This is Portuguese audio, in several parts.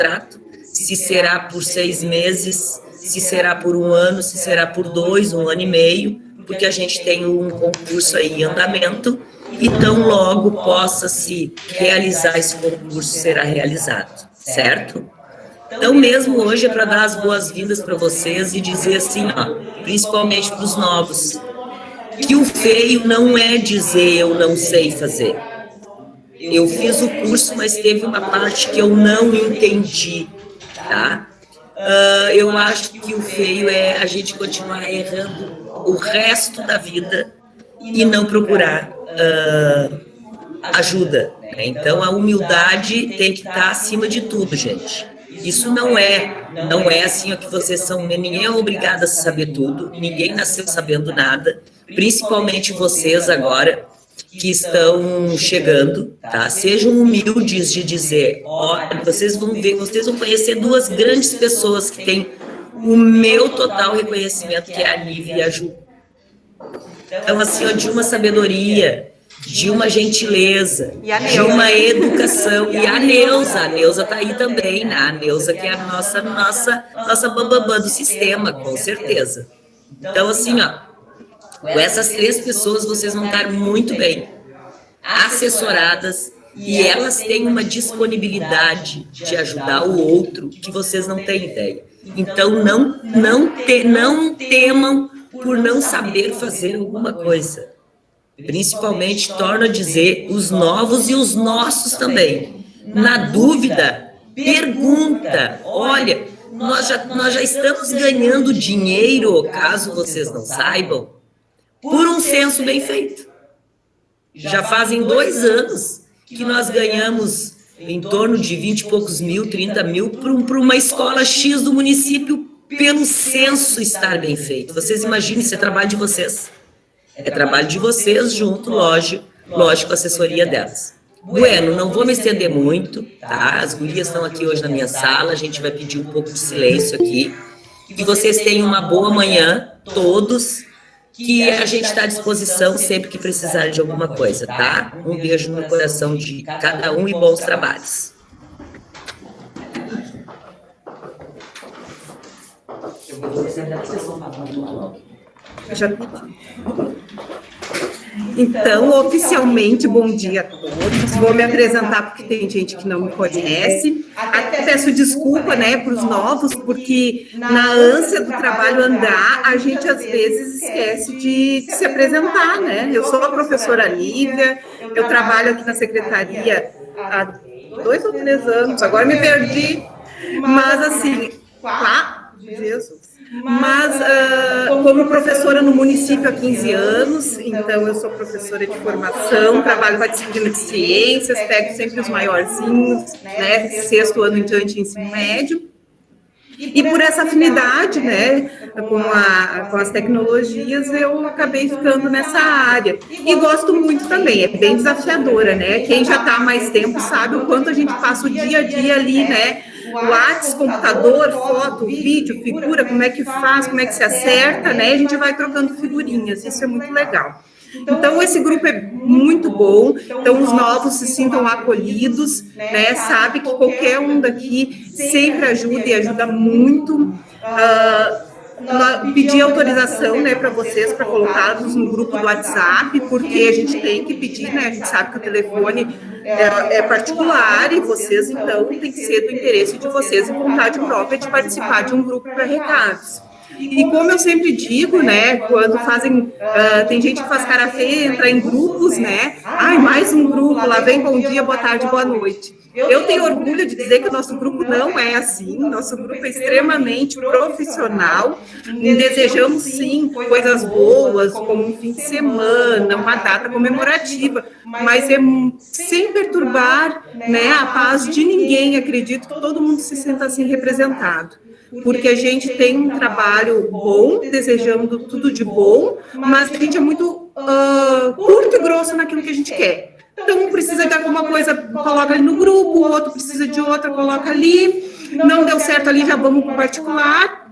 contrato, se será por 6 meses, se será por 1 ano, se será por 2, 1 ano e meio, porque a gente tem um concurso aí em andamento, e tão logo possa se realizar esse concurso, será realizado, certo? Então, mesmo hoje, é para dar as boas-vindas para vocês e dizer assim, ó, principalmente para os novos, que o feio não é dizer eu não sei fazer. Eu fiz o curso, mas teve uma parte que eu não entendi, tá? Eu acho que o feio é a gente continuar errando o resto da vida e não procurar ajuda, né? Então, a humildade tem que estar acima de tudo, gente. Isso não é assim, ó, que vocês são, ninguém é obrigado a saber tudo, ninguém nasceu sabendo nada, principalmente vocês agora, que estão chegando, tá? Sejam humildes de dizer, olha, vocês vão ver, vocês vão conhecer 2 grandes pessoas que têm o meu total reconhecimento, que é a Nívia e a Ju. Então, assim, ó, de uma sabedoria, de uma gentileza, de uma educação. E a Neuza tá aí também, né? A Neuza que é a nossa bambambã do sistema, com certeza. Então, assim, ó, com essas 3 pessoas vocês vão estar muito bem assessoradas e elas têm uma disponibilidade de ajudar o outro que vocês não têm ideia. Então, não temam por não saber fazer alguma coisa. Principalmente, torno a dizer, os novos e os nossos também. Na dúvida, pergunta. Olha, nós já estamos ganhando dinheiro, caso vocês não saibam, por um censo bem feito. Já fazem 2 anos que nós ganhamos em torno de 20 e poucos mil, 30 mil, para uma escola X do município, pelo censo estar bem feito. Vocês imaginem, isso é trabalho de vocês. É trabalho de vocês junto, lógico, a assessoria delas. Bueno, não vou me estender muito, tá? As gurias estão aqui hoje na minha sala, a gente vai pedir um pouco de silêncio aqui. Que vocês tenham uma boa manhã, todos, que a gente está à disposição sempre que precisarem de alguma coisa, tá? Um beijo no coração de cada um e bons trabalhos. Então, oficialmente, bom dia a todos. Vou me apresentar porque tem gente que não me conhece. Até peço desculpa, né, para os novos, porque na ânsia do trabalho andar, a gente às vezes esquece de se apresentar, né? Eu sou a professora Nívia, eu trabalho aqui na secretaria há 2 ou 3 anos, agora me perdi, mas assim, Jesus. Mas como professora no município há 15 anos, então eu sou professora de formação, trabalho com a disciplina de ciências, pego sempre os maiorzinhos, né, 6º ano em diante, ensino médio. E por essa afinidade, né, com as tecnologias, eu acabei ficando nessa área. E gosto muito também, é bem desafiadora, né? Quem já está há mais tempo sabe o quanto a gente passa o dia a dia ali, né? WhatsApp, computador, foto, vídeo, figura, como é que faz, como é que se acerta, né? A gente vai trocando figurinhas, isso é muito legal. Então, esse grupo é muito bom, então os novos se sintam acolhidos, né? Sabe que qualquer um daqui sempre ajuda e ajuda muito. Pedir autorização, né, para vocês, para colocá-los no grupo do WhatsApp, porque a gente tem que pedir, né? A gente sabe que o telefone é particular e vocês, então, tem que ser do interesse de vocês e vontade própria de participar de um grupo para recados. E como eu sempre digo, né, quando fazem, tem gente que faz cara feia, entra em grupos, né, mais um grupo, lá vem bom dia, boa tarde, boa noite. Eu tenho orgulho de dizer que o nosso grupo não é assim, nosso grupo é extremamente profissional, desejamos sim coisas boas, como um fim de semana, uma data comemorativa, mas é sem perturbar, né, a paz de ninguém. Acredito que todo mundo se sinta assim representado, porque a gente tem um trabalho bom, desejando tudo de bom, mas a gente é muito curto e grosso naquilo que a gente quer. Então, um precisa de alguma coisa, coloca ali no grupo, o outro precisa de outra, coloca ali. Não deu certo ali, já vamos para o particular.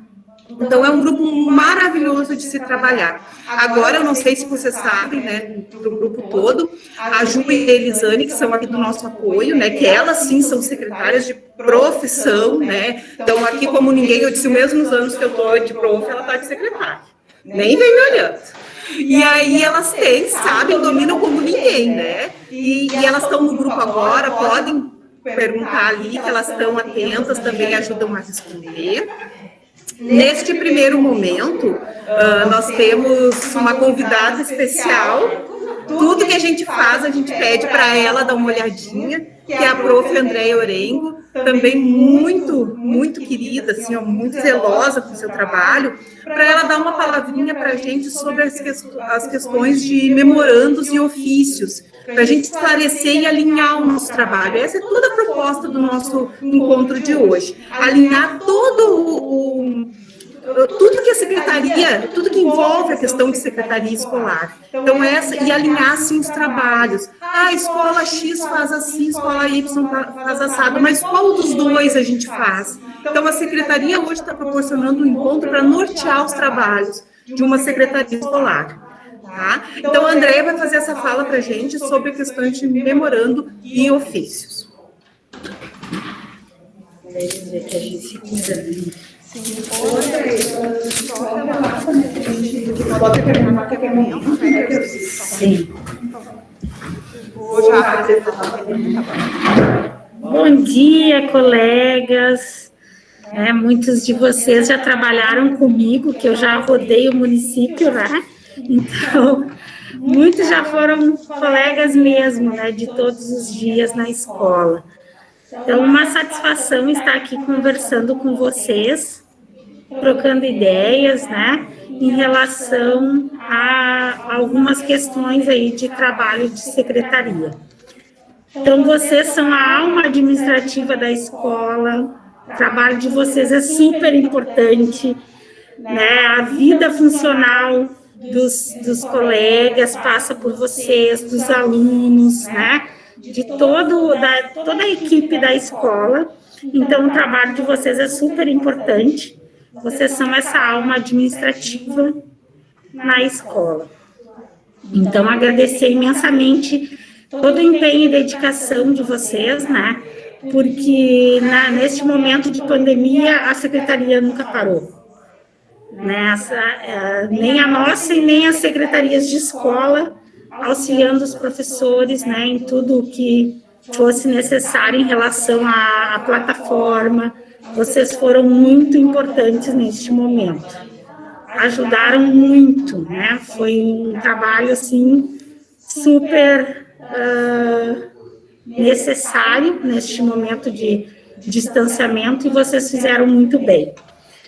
Então, é um grupo maravilhoso de se trabalhar. Agora, eu não sei se vocês sabem, né, do grupo todo, a Ju e a Elisane, que são aqui do nosso apoio, né, que elas, sim, são secretárias de profissão, né, então, aqui como ninguém, eu disse, os mesmos anos que eu estou de prof, ela está de secretária, nem vem me olhando. E aí, elas têm, sabem, dominam como ninguém, né, e elas estão no grupo agora, podem perguntar ali, que elas estão atentas, também ajudam a responder. Neste primeiro momento, nós temos uma convidada especial. Tudo que a gente faz, a gente pede para ela dar uma olhadinha, que é a prof. Andréia Orengo, também muito querida, assim, muito zelosa com o seu trabalho, para ela dar uma palavrinha para a gente sobre as questões de memorandos e ofícios, para a gente esclarecer e alinhar o nosso trabalho. Essa é toda a proposta do nosso encontro de hoje. Alinhar tudo que a secretaria, tudo que envolve a questão de secretaria escolar. Então, e alinhar, assim, os trabalhos. A escola X faz assim, a escola Y faz assado, mas qual dos dois a gente faz? Então, a secretaria hoje está proporcionando um encontro para nortear os trabalhos de uma secretaria escolar. Tá? Então, a Andréia vai fazer essa fala para a gente sobre a questão de memorando e ofícios. Que a gente Sim. Bom dia, colegas. Muitos de vocês já trabalharam comigo, que eu já rodei o município, né? Então, muitos já foram colegas mesmo, né? De todos os dias na escola. Então, uma satisfação estar aqui conversando com vocês, trocando ideias, né, em relação a algumas questões aí de trabalho de secretaria. Então, vocês são a alma administrativa da escola, o trabalho de vocês é super importante, né, a vida funcional dos colegas passa por vocês, dos alunos, né, de toda a equipe da escola. Então, o trabalho de vocês é super importante. Vocês são essa alma administrativa na escola. Então, agradecer imensamente todo o empenho e dedicação de vocês, né? Porque neste momento de pandemia, a secretaria nunca parou. Né? Nem a nossa e nem as secretarias de escola, auxiliando os professores, né, em tudo o que fosse necessário em relação à plataforma. Vocês foram muito importantes neste momento. Ajudaram muito, né? Foi um trabalho, assim, super necessário neste momento de distanciamento e vocês fizeram muito bem.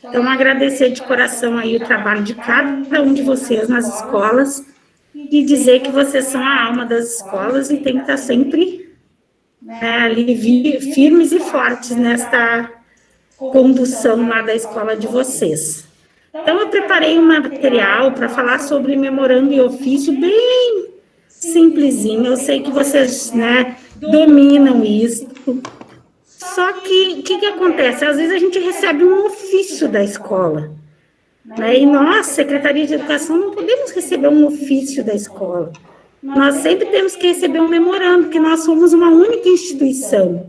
Então, agradecer de coração aí o trabalho de cada um de vocês nas escolas, e dizer que vocês são a alma das escolas e tem que estar sempre, né, ali firmes e fortes nesta condução lá da escola de vocês. Então, eu preparei um material para falar sobre memorando e ofício bem simplesinho. Eu sei que vocês, né, dominam isso. Só que, o que acontece? Às vezes a gente recebe um ofício da escola, né? E nós, Secretaria de Educação, não podemos receber um ofício da escola. Nós sempre temos que receber um memorando, porque nós somos uma única instituição.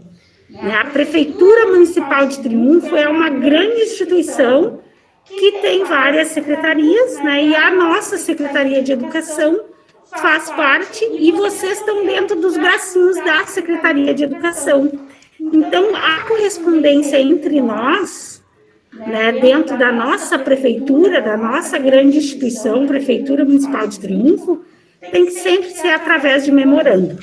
Né? A Prefeitura Municipal de Triunfo é uma grande instituição que tem várias secretarias, né? E a nossa Secretaria de Educação faz parte, e vocês estão dentro dos bracinhos da Secretaria de Educação. Então, a correspondência entre nós, né, dentro da nossa prefeitura, da nossa grande instituição, Prefeitura Municipal de Triunfo, tem que sempre ser através de memorando,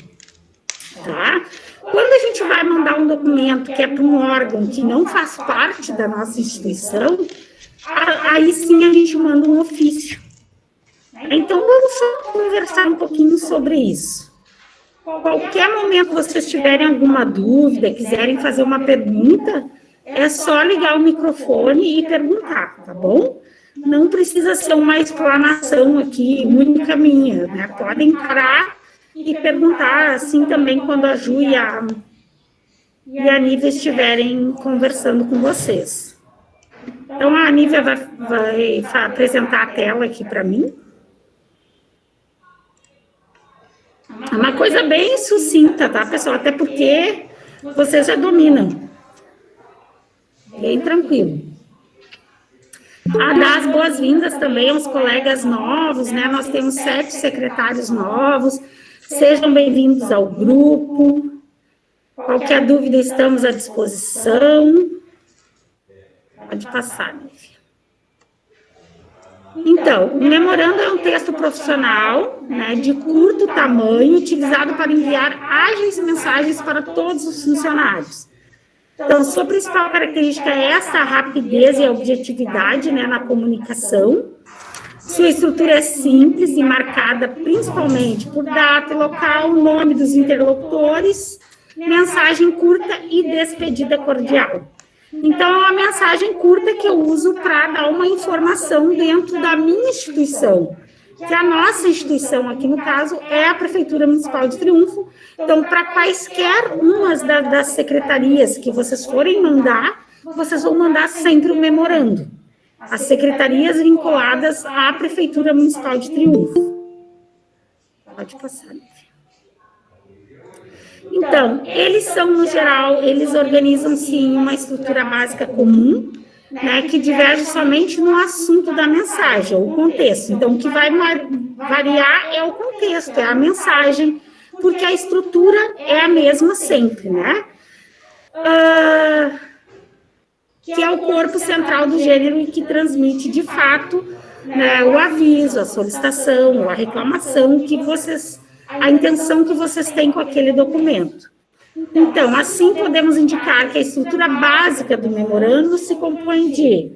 tá? Quando a gente vai mandar um documento que é para um órgão que não faz parte da nossa instituição, aí sim a gente manda um ofício. Então, vamos só conversar um pouquinho sobre isso. Qualquer momento que vocês tiverem alguma dúvida, quiserem fazer uma pergunta, é só ligar o microfone e perguntar, tá bom? Não precisa ser uma explanação aqui, única minha, né? Podem parar e perguntar, assim também quando a Ju e a Nívia estiverem conversando com vocês. Então, a Nívia vai apresentar a tela aqui para mim. É uma coisa bem sucinta, tá, pessoal? Até porque vocês já dominam. Bem tranquilo. A dar as boas-vindas também aos colegas novos, né? Nós temos 7 secretários novos. Sejam bem-vindos ao grupo. Qualquer dúvida, estamos à disposição. Pode passar, Nívia. Então, o memorando é um texto profissional, né, de curto tamanho, utilizado para enviar ágeis mensagens para todos os funcionários. Então, sua principal característica é essa rapidez e objetividade, né, na comunicação. Sua estrutura é simples e marcada principalmente por data, local, nome dos interlocutores, mensagem curta e despedida cordial. Então, é uma mensagem curta que eu uso para dar uma informação dentro da minha instituição, que a nossa instituição aqui, no caso, é a Prefeitura Municipal de Triunfo. Então, para quaisquer umas das secretarias que vocês forem mandar, vocês vão mandar sempre o memorando. As secretarias vinculadas à Prefeitura Municipal de Triunfo. Pode passar. Então, eles são, no geral, eles organizam-se em uma estrutura básica comum, né, que diverge somente no assunto da mensagem, o contexto. Então, o que vai variar é o contexto, é a mensagem, porque a estrutura é a mesma sempre, né? Que é o corpo central do gênero e que transmite, de fato, né, o aviso, a solicitação, a reclamação que vocês... a intenção que vocês têm com aquele documento. Então, assim, podemos indicar que a estrutura básica do memorando se compõe de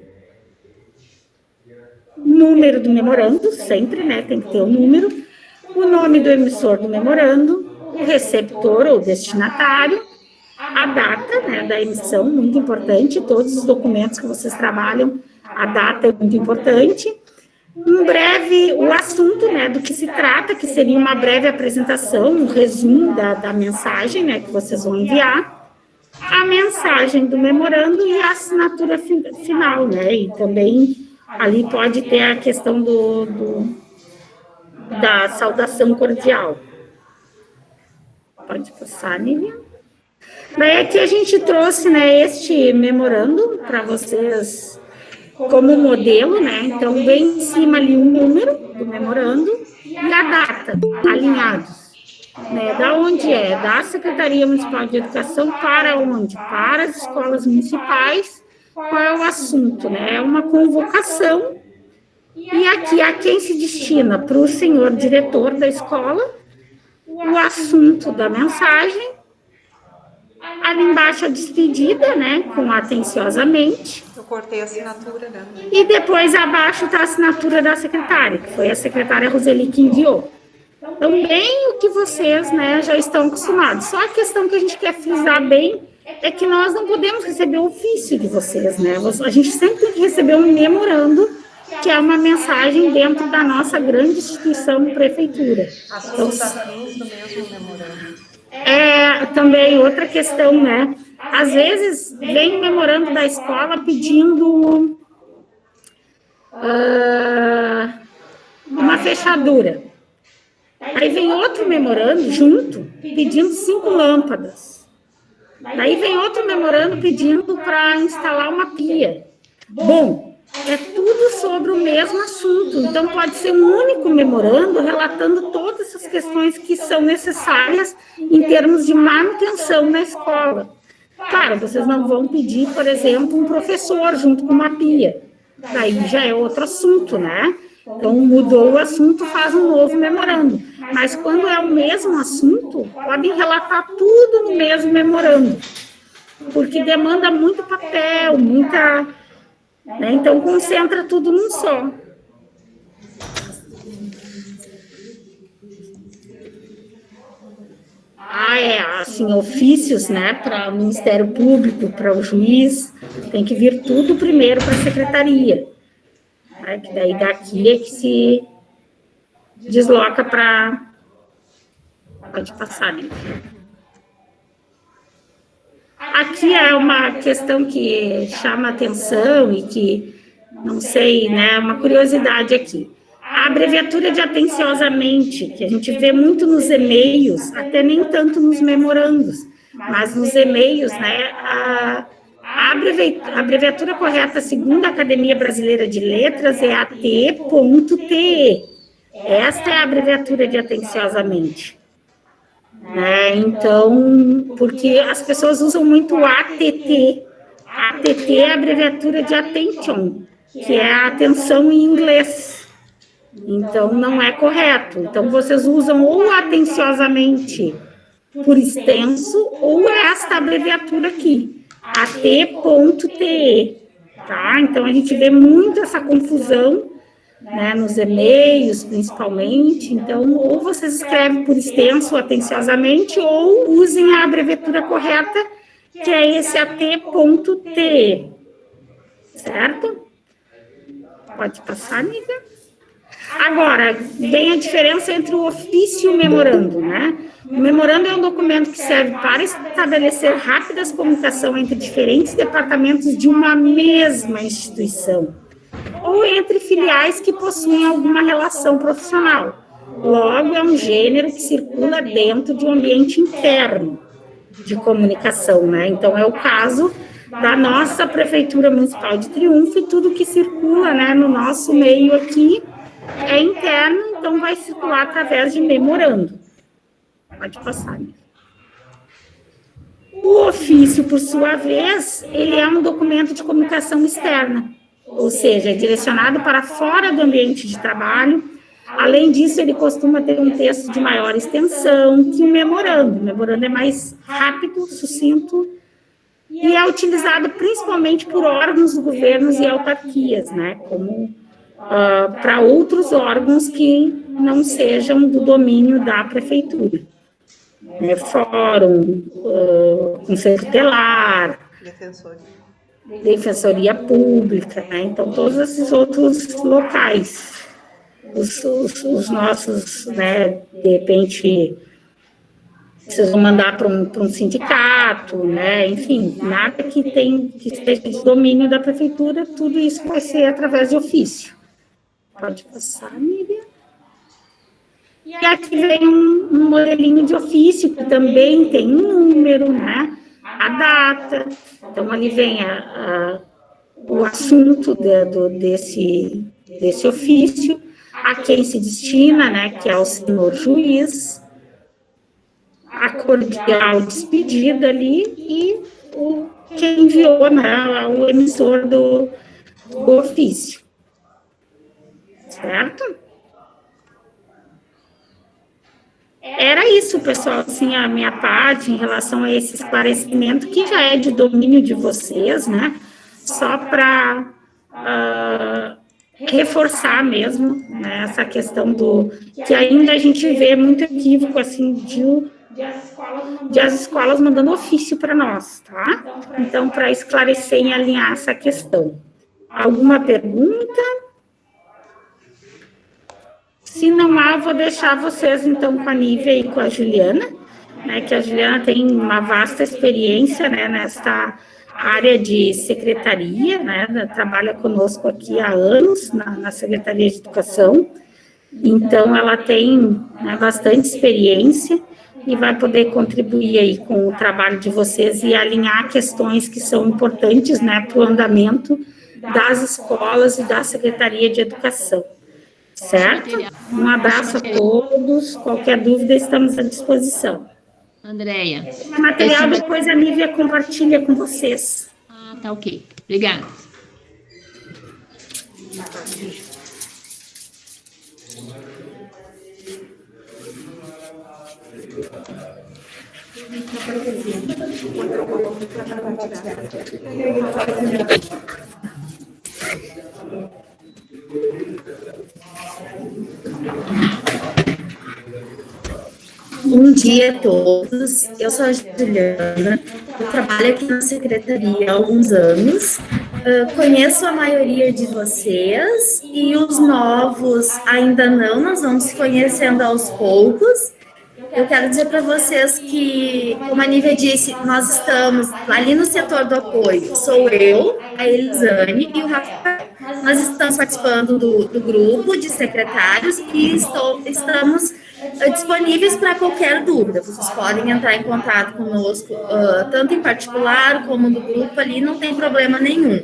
número do memorando, sempre, né, tem que ter o número, o nome do emissor do memorando, o receptor ou destinatário, a data, né, da emissão, muito importante, todos os documentos que vocês trabalham, a data é muito importante. Um breve, o assunto, né, do que se trata, que seria uma breve apresentação, um resumo da mensagem, né, que vocês vão enviar, a mensagem do memorando e a assinatura final, né, e também ali pode ter a questão da saudação cordial. Pode passar, Nívia. Daí aqui a gente trouxe, né, este memorando para vocês como modelo, né? Então, bem em cima ali o número do memorando e a data, alinhados. Né? Da onde é? Da Secretaria Municipal de Educação para onde? Para as escolas municipais. Qual é o assunto, né? É uma convocação. E aqui, a quem se destina? Para o senhor diretor da escola, o assunto da mensagem. Ali embaixo a despedida, né? Com atenciosamente. Eu cortei a assinatura, né? E depois abaixo está a assinatura da secretária, que foi a secretária Roseli que enviou. Então, bem o que vocês, né, já estão acostumados. Só a questão que a gente quer frisar bem é que nós não podemos receber o ofício de vocês, né? A gente sempre tem que receber um memorando, que é uma mensagem dentro da nossa grande instituição prefeitura. Então, mesmo memorando. é também outra questão, né? Às vezes, vem memorando da escola pedindo uma fechadura. Aí vem outro memorando junto, pedindo 5 lâmpadas. Daí vem outro memorando pedindo para instalar uma pia. Bom, é tudo sobre o mesmo assunto. Então, pode ser um único memorando relatando todas essas questões que são necessárias em termos de manutenção na escola. Claro, vocês não vão pedir, por exemplo, um professor junto com uma pia. Daí já é outro assunto, né? Então, mudou o assunto, faz um novo memorando. Mas quando é o mesmo assunto, podem relatar tudo no mesmo memorando. Porque demanda muito papel, muita... Né? Então, concentra tudo num só. Assim, ofícios, né, para o Ministério Público, para o juiz, tem que vir tudo primeiro para a secretaria, né, que daí daqui é que se desloca para... Pode passar, né? Aqui é uma questão que chama atenção e que, não sei, né, uma curiosidade aqui. A abreviatura de atenciosamente, que a gente vê muito nos e-mails, até nem tanto nos memorandos, mas nos e-mails, né, a abreviatura correta, segundo a Academia Brasileira de Letras, é AT.TE. Esta é a abreviatura de atenciosamente. Né? Então, porque as pessoas usam muito o ATT. ATT é a abreviatura de attention, que é a atenção em inglês. Então, não é correto. Então, vocês usam ou atenciosamente por extenso, ou esta abreviatura aqui, AT.TE. Tá? Então, a gente vê muito essa confusão, né, nos e-mails, principalmente. Então, ou vocês escrevem por extenso, atenciosamente, ou usem a abreviatura correta, que é esse AT.TE. Certo? Pode passar, amiga? Agora, vem a diferença entre o ofício e o memorando, né? O memorando é um documento que serve para estabelecer rápidas comunicações entre diferentes departamentos de uma mesma instituição, ou entre filiais que possuem alguma relação profissional. Logo, é um gênero que circula dentro de um ambiente interno de comunicação, né? Então, é o caso da nossa Prefeitura Municipal de Triunfo, e tudo que circula, né, no nosso meio aqui é interno, então vai circular através de memorando. Pode passar, né? O ofício, por sua vez, ele é um documento de comunicação externa, ou seja, é direcionado para fora do ambiente de trabalho. Além disso, ele costuma ter um texto de maior extensão que o memorando. O memorando é mais rápido, sucinto, e é utilizado principalmente por órgãos do governo e autarquias, né, como para outros órgãos que não sejam do domínio da prefeitura. Fórum, Conselho Tutelar, Defensoria Pública, né? Então, todos esses outros locais, os nossos, né, de repente, precisam mandar para um sindicato, né? Enfim, nada que esteja de domínio da prefeitura, tudo isso vai ser através de ofício. Pode passar, Miriam. E aqui vem um modelinho de ofício, que também tem um número, né? A data. Então, ali vem o assunto desse ofício, a quem se destina, né? Que é o senhor juiz, a cordial despedida ali e quem enviou, né? O emissor do ofício. Certo? Era isso, pessoal, assim, a minha parte em relação a esse esclarecimento, que já é de domínio de vocês, né? Só para reforçar mesmo, né, essa questão que ainda a gente vê muito equívoco, assim, de as escolas mandando ofício para nós, tá? Então, para esclarecer e alinhar essa questão. Alguma pergunta? Se não há, vou deixar vocês, então, com a Nívia e com a Juliana, né, que a Juliana tem uma vasta experiência, né, nesta área de secretaria, né, trabalha conosco aqui há anos na Secretaria de Educação, então ela tem, né, bastante experiência e vai poder contribuir aí com o trabalho de vocês e alinhar questões que são importantes, né, para o andamento das escolas e da Secretaria de Educação. Certo? Um abraço a todos. Qualquer dúvida, estamos à disposição. Andréia. O material depois a Nívia compartilha com vocês. Ah, tá ok. Obrigada. Bom dia a todos, eu sou a Juliana, eu trabalho aqui na secretaria há alguns anos, conheço a maioria de vocês e os novos ainda não, nós vamos se conhecendo aos poucos. eu quero dizer para vocês que, como a Nívia disse, nós estamos ali no setor do apoio. Sou eu, a Elisane e o Rafael. Nós estamos participando do grupo de secretários e estamos disponíveis para qualquer dúvida. Vocês podem entrar em contato conosco, tanto em particular como no grupo ali, não tem problema nenhum.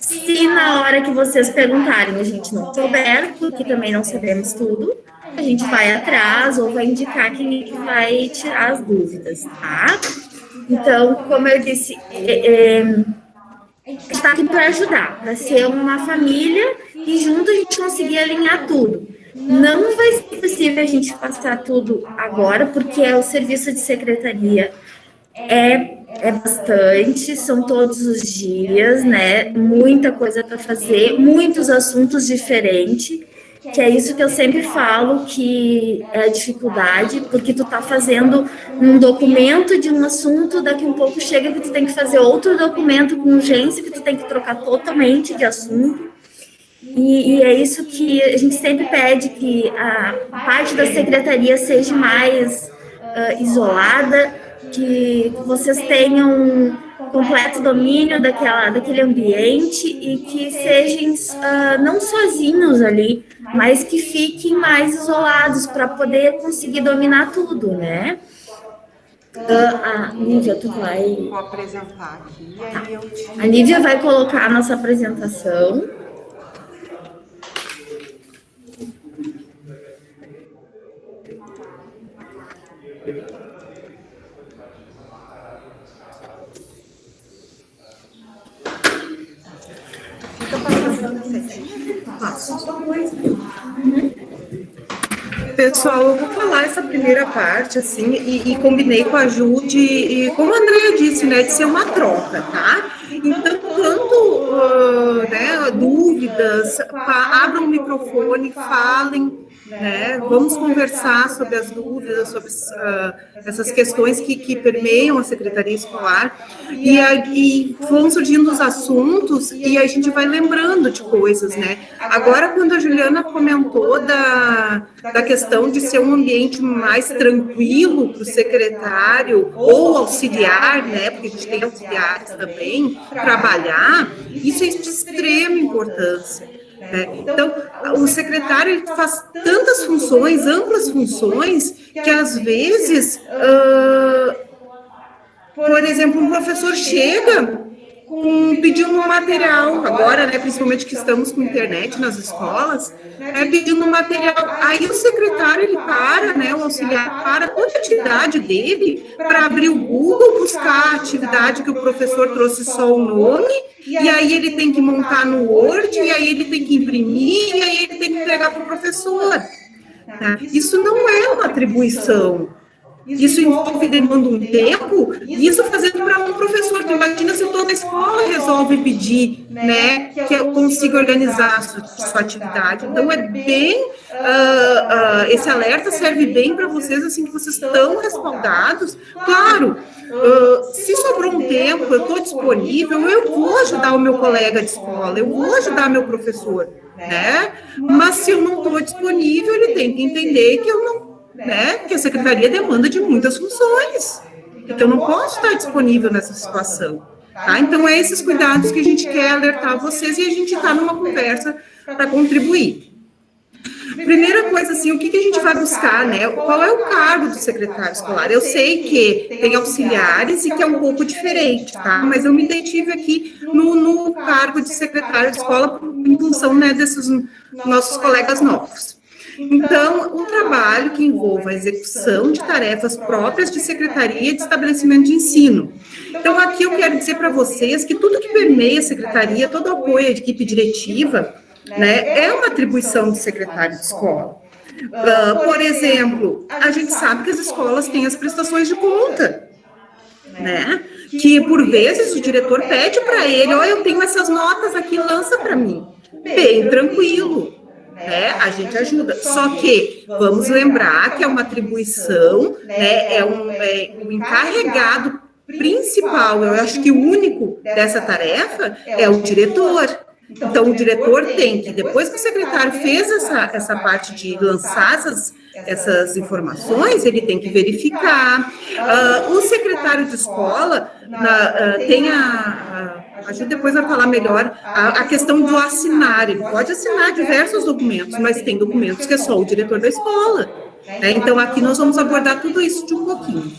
Se na hora que vocês perguntarem a gente não souber, porque também não sabemos tudo, a gente vai atrás ou vai indicar quem vai tirar as dúvidas, tá? Então, como eu disse, está aqui para ajudar, para ser uma família e junto a gente conseguir alinhar tudo. Não vai ser possível a gente passar tudo agora, porque o serviço de secretaria é bastante, são todos os dias, né? Muita coisa para fazer, muitos assuntos diferentes, que é isso que eu sempre falo, que é a dificuldade, porque tu tá fazendo um documento de um assunto, daqui um pouco chega que tu tem que fazer outro documento com urgência, que tu tem que trocar totalmente de assunto. E é isso que a gente sempre pede, que a parte da secretaria seja mais isolada, que vocês tenham completo domínio daquele ambiente e que sejam não sozinhos ali, mas que fiquem mais isolados para poder conseguir dominar tudo, né? A Nívia, tu vai... Vou apresentar aqui. Aí a Nívia vai colocar a nossa apresentação. Pessoal, eu vou falar essa primeira parte, assim, e combinei com a Ju e como a Andrea disse, né, de ser uma troca, tá? Então, quando dúvidas, abram o microfone, falem, né? Vamos conversar sobre as dúvidas, sobre essas questões que permeiam a Secretaria Escolar, e vão surgindo os assuntos e a gente vai lembrando de coisas, né? Agora, quando a Juliana comentou da questão de ser um ambiente mais tranquilo para o secretário ou auxiliar, né? Porque a gente tem auxiliares também, trabalhar, isso é de extrema importância. Então, o secretário ele faz tantas funções, amplas funções, que às vezes, por exemplo, um professor chega pedindo um material, agora, né, principalmente que estamos com internet nas escolas, pedindo um material, aí o secretário, ele para, né, o auxiliar para toda a atividade dele, para abrir o Google, buscar a atividade que o professor trouxe só o nome, e aí ele tem que montar no Word, e aí ele tem que imprimir, e aí ele tem que entregar para o professor. Tá? Isso não é uma atribuição. Isso envolve, demanda um tempo, isso fazendo para um professor. Então, imagina se toda a escola resolve pedir, né, que eu consiga organizar a sua atividade. Então, é bem, esse alerta serve bem para vocês, assim, que vocês estão respaldados. Claro, se sobrou um tempo, eu estou disponível, eu vou ajudar o meu colega de escola, eu vou ajudar meu professor, né? Mas se eu não estou disponível, ele tem que entender que eu não, né, que a secretaria demanda de muitas funções, então eu não posso estar disponível nessa situação, tá? Então, é esses cuidados que a gente quer alertar vocês e a gente está numa conversa para contribuir. Primeira coisa, assim, o que a gente vai buscar, né? Qual é o cargo do secretário escolar? Eu sei que tem auxiliares e que é um pouco diferente, tá? Mas eu me detive aqui no cargo de secretário de escola em função, né, desses nossos colegas novos. Então, um trabalho que envolva a execução de tarefas próprias de secretaria e de estabelecimento de ensino. Então, aqui eu quero dizer para vocês que tudo que permeia a secretaria, todo o apoio à equipe diretiva, né, é uma atribuição do secretário de escola. Por exemplo, a gente sabe que as escolas têm as prestações de conta, né, que por vezes o diretor pede para ele, eu tenho essas notas aqui, lança para mim. Bem tranquilo. A gente ajuda, só que vamos lembrar que é uma atribuição, né, o encarregado principal, eu acho que o único dessa tarefa é o diretor, Então, o diretor tem que, depois que o secretário fez essa parte de lançar essas informações, ele tem que verificar. O secretário de escola tem a Ju depois vai falar melhor a questão do assinar. Ele pode assinar diversos documentos, mas tem documentos que é só o diretor da escola. Então, aqui nós vamos abordar tudo isso de um pouquinho.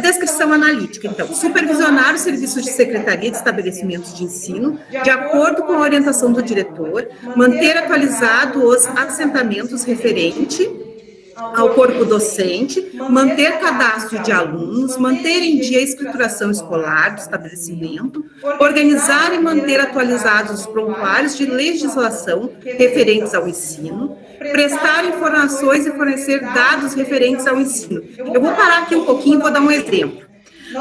Descrição analítica, então, supervisionar os serviços de secretaria de estabelecimentos de ensino, de acordo com a orientação do diretor, manter atualizado os assentamentos referente ao corpo docente, manter cadastro de alunos, manter em dia a escrituração escolar do estabelecimento, organizar e manter atualizados os prontuários de legislação referentes ao ensino, prestar informações e fornecer dados referentes ao ensino. Eu vou parar aqui um pouquinho e vou dar um exemplo.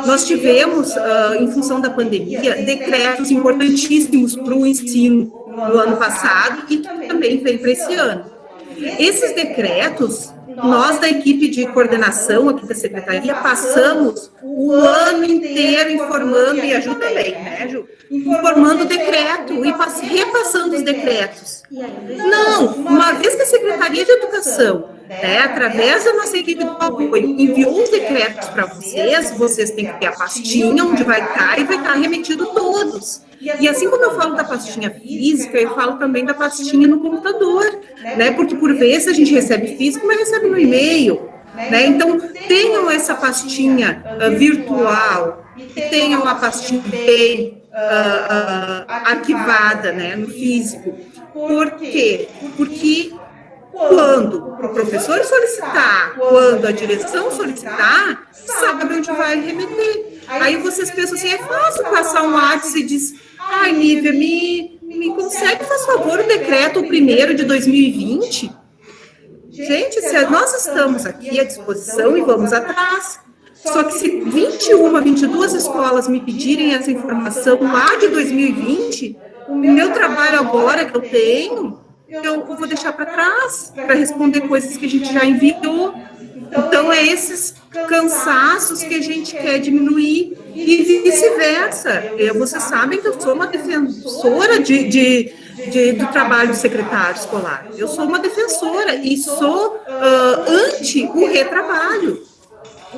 Nós tivemos, em função da pandemia, decretos importantíssimos para o ensino no ano passado e que também veio para esse ano. Esses decretos, nós da equipe de coordenação aqui da secretaria passamos o ano inteiro informando, e a Ju também, né, Ju? Informando o decreto e repassando os decretos. Não, uma vez que a Secretaria de Educação, através da nossa equipe do apoio, enviou os decretos para vocês têm que ter a pastinha onde vai estar e vai estar remetido todos. E assim como eu falo da pastinha física, eu falo também da pastinha no computador, né? Porque por vezes a gente recebe físico, mas recebe no e-mail, né? Então, tenham essa pastinha virtual, tenham uma pastinha bem arquivada, né, no físico. Por quê? Porque quando o professor solicitar, quando a direção solicitar, sabe onde vai remeter. Aí vocês pensam assim, é fácil passar um WhatsApp e diz, ai, Nívia, me consegue, faz favor, o decreto, o primeiro de 2020? Gente, se nós estamos aqui à disposição e vamos atrás. Só que se 21, 22 escolas me pedirem essa informação lá de 2020, o meu trabalho agora que eu tenho, eu vou deixar para trás, para responder coisas que a gente já enviou. Então, é esses cansaços que a gente quer diminuir e vice-versa. Vocês sabem que eu sou uma defensora do trabalho do secretário escolar. Eu sou uma defensora e sou anti o retrabalho.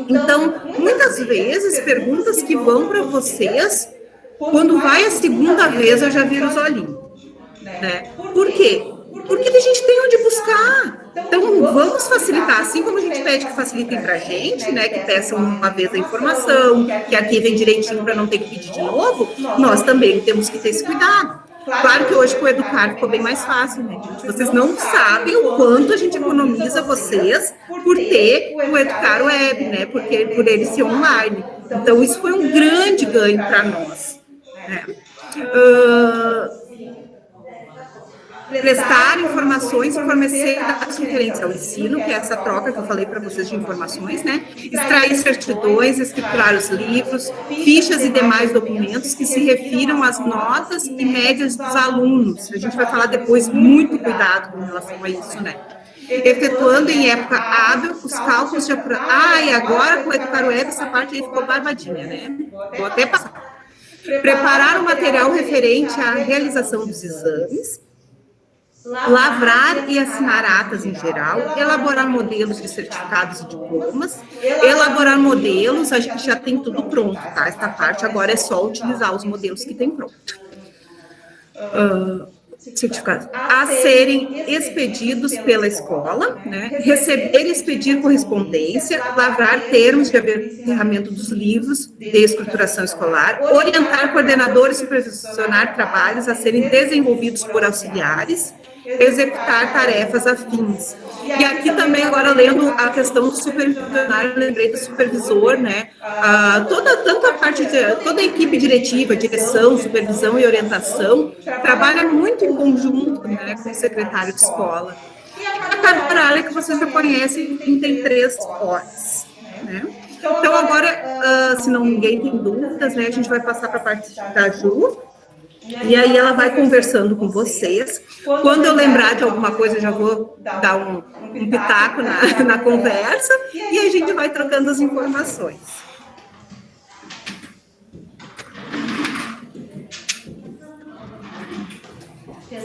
Então, muitas vezes, perguntas que vão para vocês, quando vai a segunda vez, eu já viro os olhinhos. Né? Por quê? Porque a gente tem onde buscar. Então, vamos facilitar, assim como a gente pede que facilitem para a gente, né, que peçam uma vez a informação, que arquivem direitinho para não ter que pedir de novo, nós também temos que ter esse cuidado. Claro que hoje com o Educar ficou bem mais fácil, né, gente? Vocês não sabem o quanto a gente economiza vocês por ter o Educar Web, né, porque por ele ser online. Então, isso foi um grande ganho para nós. Né? Prestar informações e fornecer dados referentes ao ensino, que é essa troca que eu falei para vocês de informações, né? Extrair certidões, escriturar os livros, fichas e demais documentos que se refiram às notas e médias dos alunos. A gente vai falar depois, muito cuidado com relação a isso, né? Efetuando em época hábil os cálculos de apuração. E agora com o Educar Web, essa parte aí ficou barbadinha, né? Vou até passar. Preparar o material referente à realização dos exames, lavrar e assinar atas em geral, elaborar modelos de certificados e diplomas, elaborar modelos, a gente já tem tudo pronto, tá? Esta parte agora é só utilizar os modelos que tem pronto. Certificados a serem expedidos pela escola, né? Receber e expedir correspondência, lavrar termos de aberramento dos livros de escrituração escolar, orientar coordenadores e supervisionar trabalhos a serem desenvolvidos por auxiliares, executar tarefas afins. E aqui também, agora lendo a questão do supervisionário, eu lembrei do supervisor, né? Toda a equipe diretiva, direção, supervisão e orientação, trabalha muito em conjunto, né, com o secretário de escola. E a carga horária que vocês já conhecem tem 3 horas, né? Então, agora, se não ninguém tem dúvidas, né, a gente vai passar para a parte da Ju. E aí ela vai conversando com vocês. Quando eu lembrar de alguma coisa, eu já vou dar um pitaco na conversa e a gente vai trocando as informações.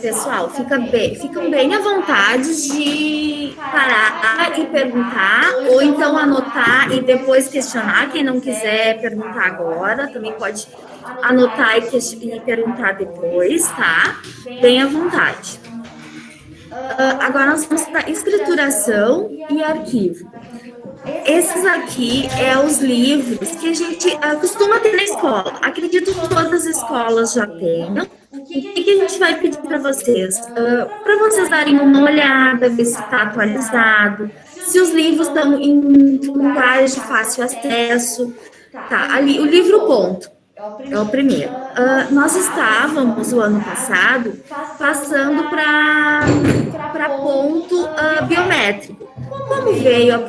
pessoal, ficam bem à vontade de parar e perguntar, ou então anotar e depois questionar. Quem não quiser perguntar agora, também pode anotar e perguntar depois, tá? Bem à vontade. Agora nós vamos para escrituração e arquivo. Esses aqui os livros que a gente costuma ter na escola. Acredito que todas as escolas já tenham. O que a gente vai pedir para vocês? Para vocês darem uma olhada, ver se está atualizado, se os livros estão em lugares de fácil acesso. Tá, ali, o livro ponto é o primeiro. Nós estávamos, o ano passado, passando para ponto biométrico. Como veio a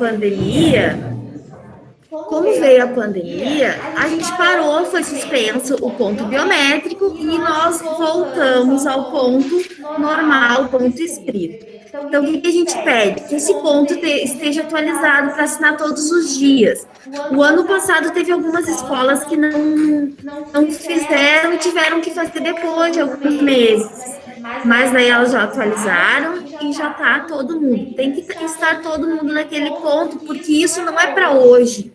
pandemia, a gente parou, foi suspenso o ponto biométrico e nós voltamos ao ponto normal, ponto escrito. Então, o que a gente pede? Que esse ponto esteja atualizado para assinar todos os dias. O ano passado teve algumas escolas que não fizeram e tiveram que fazer depois de alguns meses. Mas daí elas já atualizaram e já está todo mundo. Tem que estar todo mundo naquele ponto, porque isso não é para hoje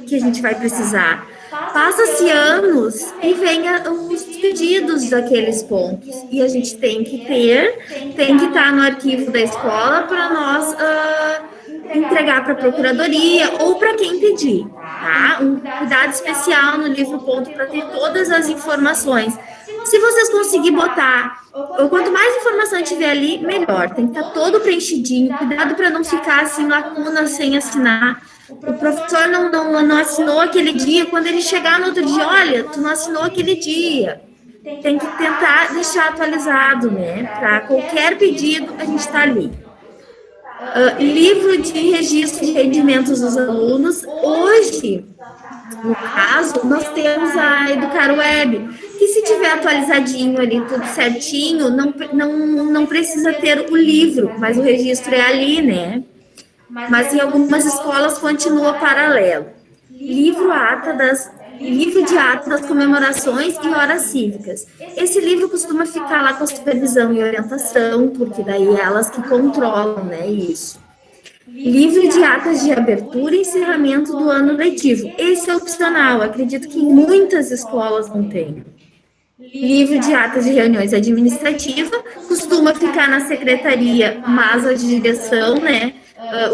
que a gente vai precisar. Passa-se anos e venha os pedidos daqueles pontos. E a gente tem que estar no arquivo da escola para nós entregar para a procuradoria ou para quem pedir, tá? Um cuidado especial no livro ponto para ter todas as informações. Se vocês conseguirem botar, ou quanto mais informação tiver ali, melhor. Tem que estar todo preenchidinho. Cuidado para não ficar assim, lacuna sem assinar. O professor não assinou aquele dia. Quando ele chegar no outro dia, olha, tu não assinou aquele dia. Tem que tentar deixar atualizado, né? Para qualquer pedido, a gente está ali. Livro de registro de rendimentos dos alunos. Hoje, no caso, nós temos a Educar Web, que se tiver atualizadinho ali, tudo certinho, não precisa ter o livro, mas o registro é ali, né? Mas em algumas escolas continua paralelo. Livro de ata das comemorações e horas cívicas. Esse livro costuma ficar lá com a supervisão e orientação, porque daí é elas que controlam, né, isso. Livro de atas de abertura e encerramento do ano letivo. Esse é opcional, acredito que em muitas escolas não tem. Livro de atas de reuniões administrativas, costuma ficar na secretaria, mas a direção, né,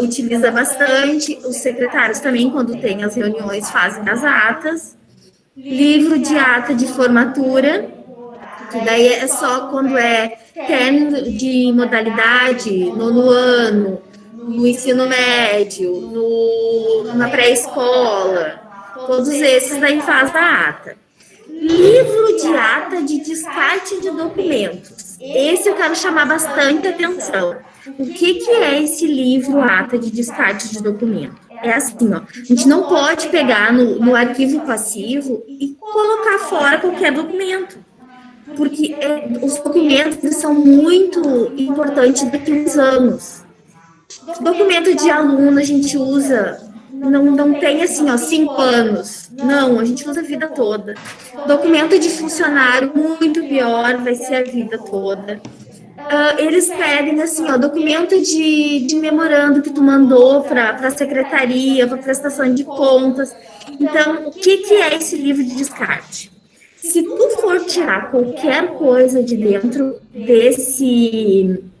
utiliza bastante. Os secretários também, quando tem as reuniões, fazem as atas. Livro de ata de formatura, que daí é só quando é término de modalidade, nono ano, no ensino médio, na pré-escola, todos esses daí faz a ata. Livro de ata de descarte de documentos. Esse eu quero chamar bastante atenção. O que é esse livro ata de descarte de documento? É assim, ó, a gente não pode pegar no arquivo passivo e colocar fora qualquer documento, porque os documentos são muito importantes daqui a uns anos. Documento de aluno a gente usa, não tem assim, ó, 5 anos. Não, a gente usa a vida toda. Documento de funcionário, muito pior, vai ser a vida toda. Eles pedem assim, ó, documento de memorando que tu mandou para a secretaria, para prestação de contas. Então, o que é esse livro de descarte? Se tu for tirar qualquer coisa de dentro desse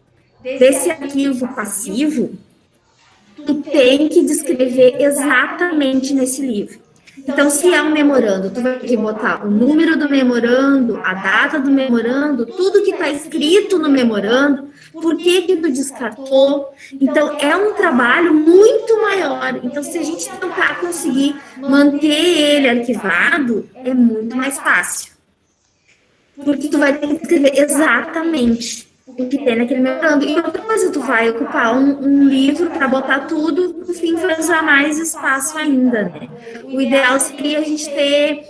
arquivo passivo, tu tem que descrever exatamente nesse livro. Então, se é um memorando, tu vai ter que botar o número do memorando, a data do memorando, tudo que está escrito no memorando, por que tu descartou. Então, é um trabalho muito maior. Então, se a gente tentar conseguir manter ele arquivado, é muito mais fácil. Porque tu vai ter que escrever exatamente o que tem naquele memorando. E outra coisa, tu vai ocupar um livro para botar tudo, no fim vai usar mais espaço ainda, né? O ideal seria a gente ter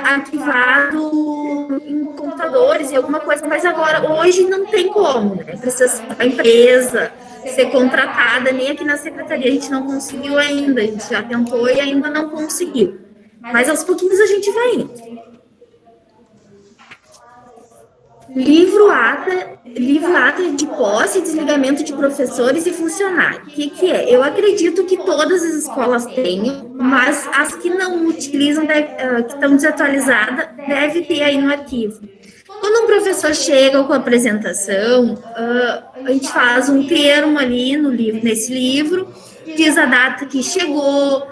arquivado em computadores e alguma coisa, mas agora, hoje não tem como, né? Precisa ser a empresa, ser contratada, nem aqui na secretaria a gente não conseguiu ainda, a gente já tentou e ainda não conseguiu. Mas aos pouquinhos a gente vai indo. livro ata de posse e desligamento de professores e funcionários. O que é? Eu acredito que todas as escolas tenham, mas as que não utilizam, que estão desatualizadas, deve ter aí no arquivo. Quando um professor chega com a apresentação, a gente faz um termo ali no livro, nesse livro, diz a data que chegou,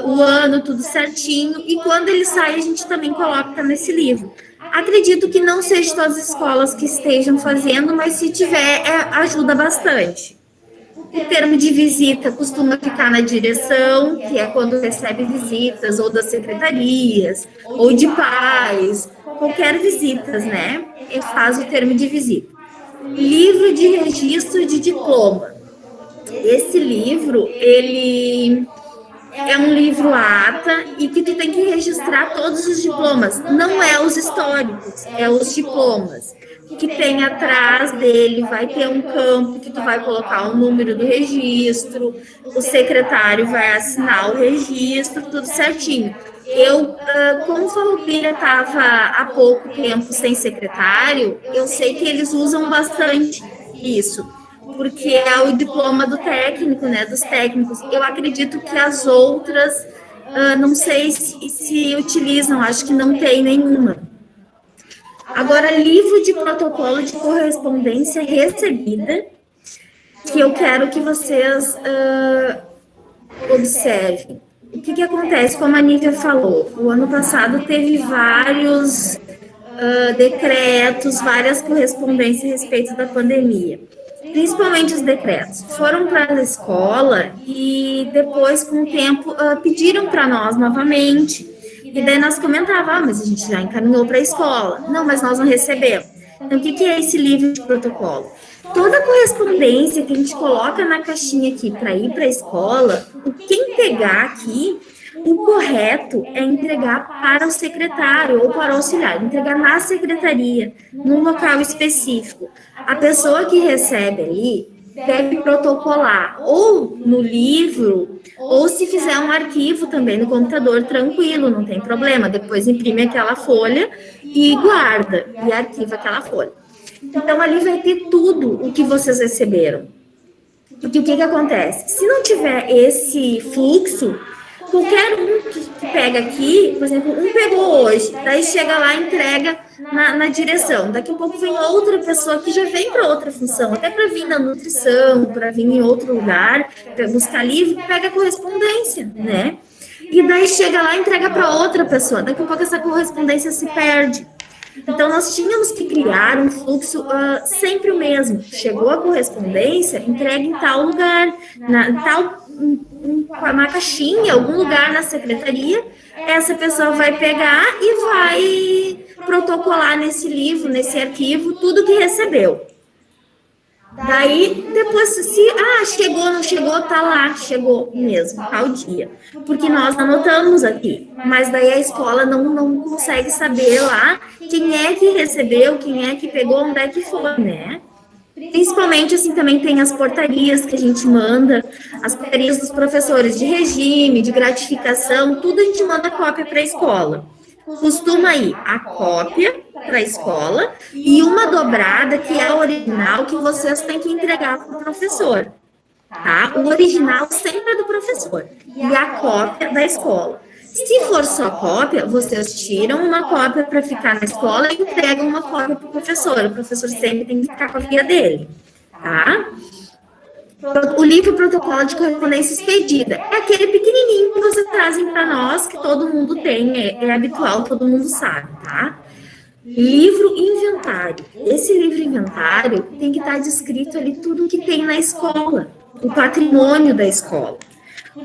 o ano, tudo certinho, e quando ele sai, a gente também coloca nesse livro. Acredito que não seja todas as escolas que estejam fazendo, mas se tiver, ajuda bastante. O termo de visita costuma ficar na direção, que é quando recebe visitas, ou das secretarias, ou de pais, qualquer visitas, né? Faz o termo de visita. Livro de registro de diploma. Esse livro, ele é um livro ata e que tu tem que registrar todos os diplomas. Não é os históricos, é os diplomas. Que tem atrás dele, vai ter um campo que tu vai colocar o número do registro, o secretário vai assinar o registro, tudo certinho. Eu, como o Farroupilha estava há pouco tempo sem secretário, eu sei que eles usam bastante isso, porque é o diploma do técnico, né, dos técnicos. Eu acredito que as outras, não sei se utilizam, acho que não tem nenhuma. Agora, livro de protocolo de correspondência recebida, que eu quero que vocês observem. O que acontece? Como a Nívia falou, o ano passado teve vários decretos, várias correspondências a respeito da pandemia. Principalmente os decretos. Foram para a escola e depois, com o tempo, pediram para nós novamente. E daí nós comentávamos, mas a gente já encaminhou para a escola. Não, mas nós não recebemos. Então, o que é esse livro de protocolo? Toda correspondência que a gente coloca na caixinha aqui para ir para a escola, quem pegar aqui, o correto é entregar para o secretário ou para o auxiliar, entregar na secretaria, num local específico. A pessoa que recebe ali deve protocolar ou no livro, ou se fizer um arquivo também no computador, tranquilo, não tem problema. Depois imprime aquela folha e guarda, e arquiva aquela folha. Então, ali vai ter tudo o que vocês receberam. Porque o que acontece? Se não tiver esse fluxo, qualquer um que pega aqui, por exemplo, um pegou hoje, daí chega lá e entrega na direção. Daqui a pouco vem outra pessoa que já vem para outra função, até para vir na nutrição, para vir em outro lugar, para buscar livro, pega a correspondência, né? E daí chega lá e entrega para outra pessoa. Daqui a pouco essa correspondência se perde. Então, nós tínhamos que criar um fluxo sempre o mesmo. Chegou a correspondência, entregue em tal lugar, na caixinha, algum lugar na secretaria, essa pessoa vai pegar e vai protocolar nesse livro, nesse arquivo, tudo que recebeu. Daí, depois, chegou, não chegou, tá lá, chegou mesmo, tal dia. Porque nós anotamos aqui, mas daí a escola não consegue saber lá quem é que recebeu, quem é que pegou, onde é que foi, né? Principalmente, assim, também tem as portarias que a gente manda, as portarias dos professores de regime, de gratificação, tudo a gente manda cópia para a escola. Costuma ir a cópia para a escola e uma dobrada, que é a original, que vocês têm que entregar para o professor, tá? O original sempre é do professor e a cópia da escola. Se for só cópia, vocês tiram uma cópia para ficar na escola e entregam uma cópia para o professor sempre tem que ficar com a via dele, tá? O livro protocolo de correspondência expedida é aquele pequenininho que vocês trazem para nós, que todo mundo tem, é habitual, todo mundo sabe, tá? Livro inventário. Esse livro inventário tem que estar descrito ali tudo que tem na escola, o patrimônio da escola.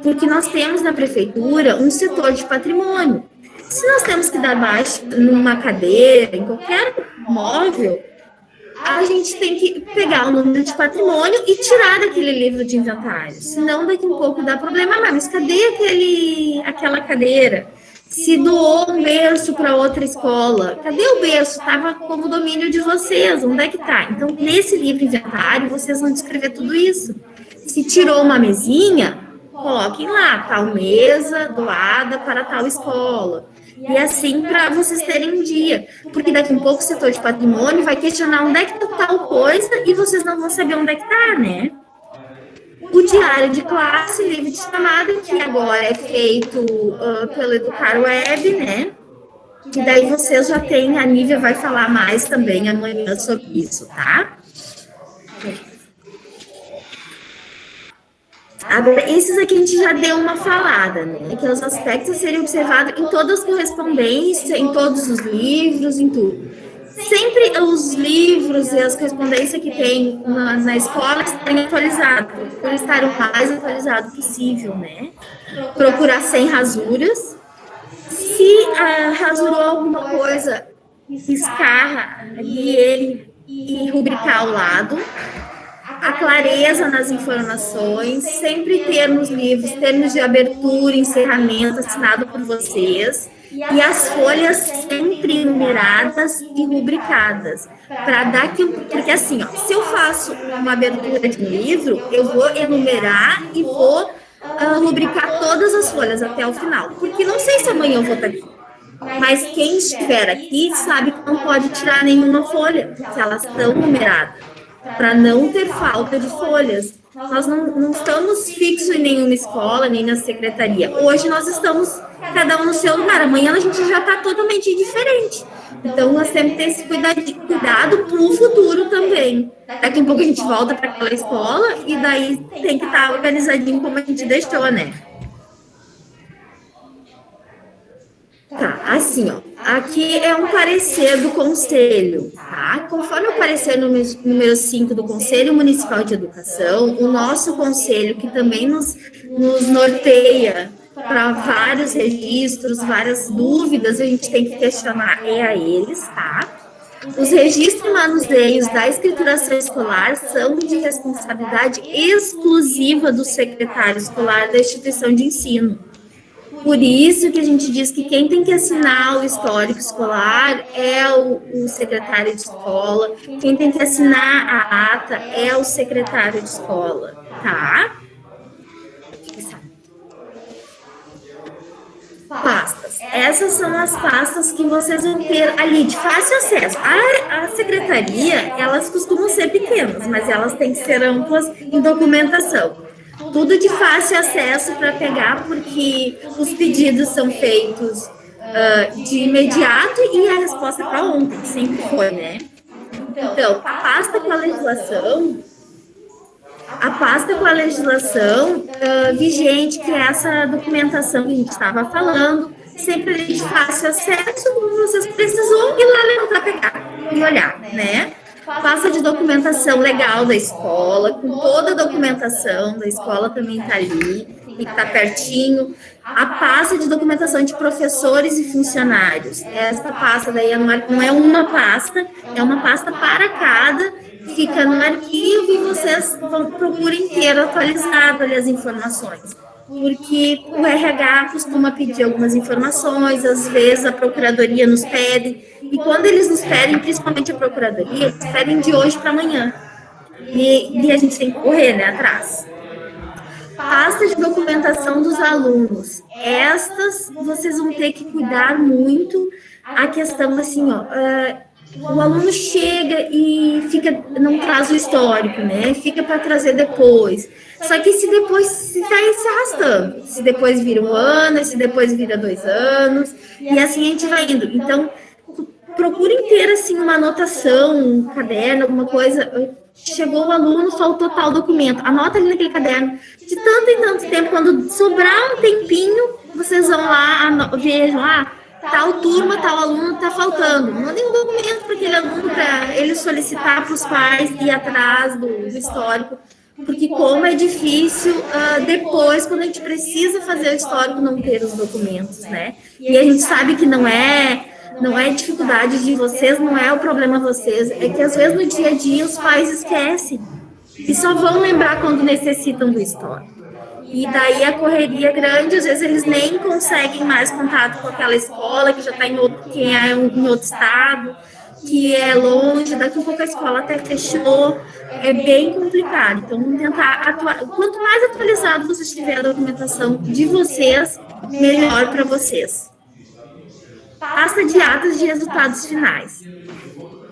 Porque nós temos na prefeitura um setor de patrimônio. Se nós temos que dar baixa numa cadeira, em qualquer móvel, a gente tem que pegar o número de patrimônio e tirar daquele livro de inventário. Senão, daqui um pouco dá problema. Mas cadê aquela cadeira? Se doou um berço para outra escola, cadê o berço? Estava como domínio de vocês, onde é que está? Então, nesse livro inventário, vocês vão descrever tudo isso. Se tirou uma mesinha, coloquem lá, tal mesa doada para tal escola. E assim, para vocês terem um dia. Porque daqui a pouco o setor de patrimônio vai questionar onde é que está tal coisa e vocês não vão saber onde é que está, né? O diário de classe, livro de chamada, que agora é feito pelo Educar Web, né? Que daí vocês já têm, a Nívia vai falar mais também amanhã sobre isso, tá? Agora, esses aqui a gente já deu uma falada, né? Que os aspectos a serem observados em todas as correspondências, em todos os livros, em tudo. Sempre os livros e as correspondências que tem na escola estarem atualizados, por estar o mais atualizado possível, né? Procurar sem rasuras. Se rasurou alguma coisa, escarra ali ele e rubricar ao lado. A clareza nas informações, sempre ter nos livros termos de abertura, encerramento assinado por vocês, e as folhas sempre numeradas e rubricadas, para dar que, porque assim, ó, se eu faço uma abertura de um livro, eu vou enumerar e vou rubricar todas as folhas até o final, porque não sei se amanhã eu vou estar aqui, mas quem estiver aqui sabe que não pode tirar nenhuma folha, porque elas estão numeradas, para não ter falta de folhas. Nós não estamos fixos em nenhuma escola, nem na secretaria. Hoje nós estamos cada um no seu lugar. Amanhã a gente já está totalmente diferente. Então, nós temos que ter esse cuidado para o futuro também. Daqui a pouco a gente volta para aquela escola e daí tem que estar organizadinho como a gente deixou, né? Tá, assim, ó, aqui é um parecer do Conselho, tá? Conforme o parecer número 5 do Conselho Municipal de Educação, o nosso Conselho, que também nos norteia para vários registros, várias dúvidas, a gente tem que questionar a eles, tá? Os registros e manuseios da escrituração escolar são de responsabilidade exclusiva do secretário escolar da instituição de ensino. Por isso que a gente diz que quem tem que assinar o histórico escolar é o secretário de escola, quem tem que assinar a ata é o secretário de escola, tá? Pastas. Essas são as pastas que vocês vão ter ali de fácil acesso. A secretaria, elas costumam ser pequenas, mas elas têm que ser amplas em documentação. Tudo de fácil acesso para pegar, porque os pedidos são feitos de imediato e a resposta para ontem, sempre foi, né? Então, a pasta com a legislação vigente, que é essa documentação que a gente estava falando, sempre de fácil acesso, vocês precisam ir lá levantar, pegar e olhar, né? Pasta de documentação legal da escola, com toda a documentação da escola também está ali, tem que estar pertinho. A pasta de documentação de professores e funcionários. Essa pasta daí não é uma pasta, é uma pasta para cada, fica no arquivo e vocês procurem ter atualizado ali as informações. Porque o RH costuma pedir algumas informações, às vezes a procuradoria nos pede, e quando eles nos pedem, principalmente a procuradoria, eles pedem de hoje para amanhã, e a gente tem que correr, né, atrás. Pasta de documentação dos alunos, estas vocês vão ter que cuidar muito, a questão assim, ó, o aluno chega e não traz o histórico, né? Fica para trazer depois. Só que se depois se vai se arrastando, se depois vira 1 ano, se depois vira 2 anos, e assim a gente vai indo. Então, procurem ter assim uma anotação, um caderno, alguma coisa. Chegou o aluno, faltou tal documento. Anota ali naquele caderno. De tanto em tanto tempo, quando sobrar um tempinho, vocês vão lá, vejam lá. Tal turma, tal aluno está faltando. Mandem um documento para aquele aluno, para ele solicitar para os pais ir atrás do histórico, porque como é difícil depois, quando a gente precisa fazer o histórico, não ter os documentos, né? E a gente sabe que não é dificuldade de vocês, não é o problema de vocês, é que às vezes no dia a dia os pais esquecem e só vão lembrar quando necessitam do histórico. E daí a correria é grande, às vezes eles nem conseguem mais contato com aquela escola que já está em outro estado, que é longe, daqui a pouco a escola até fechou, é bem complicado. Então, vamos tentar atuar. Quanto mais atualizado você estiver a documentação de vocês, melhor para vocês. pasta de atas de resultados finais.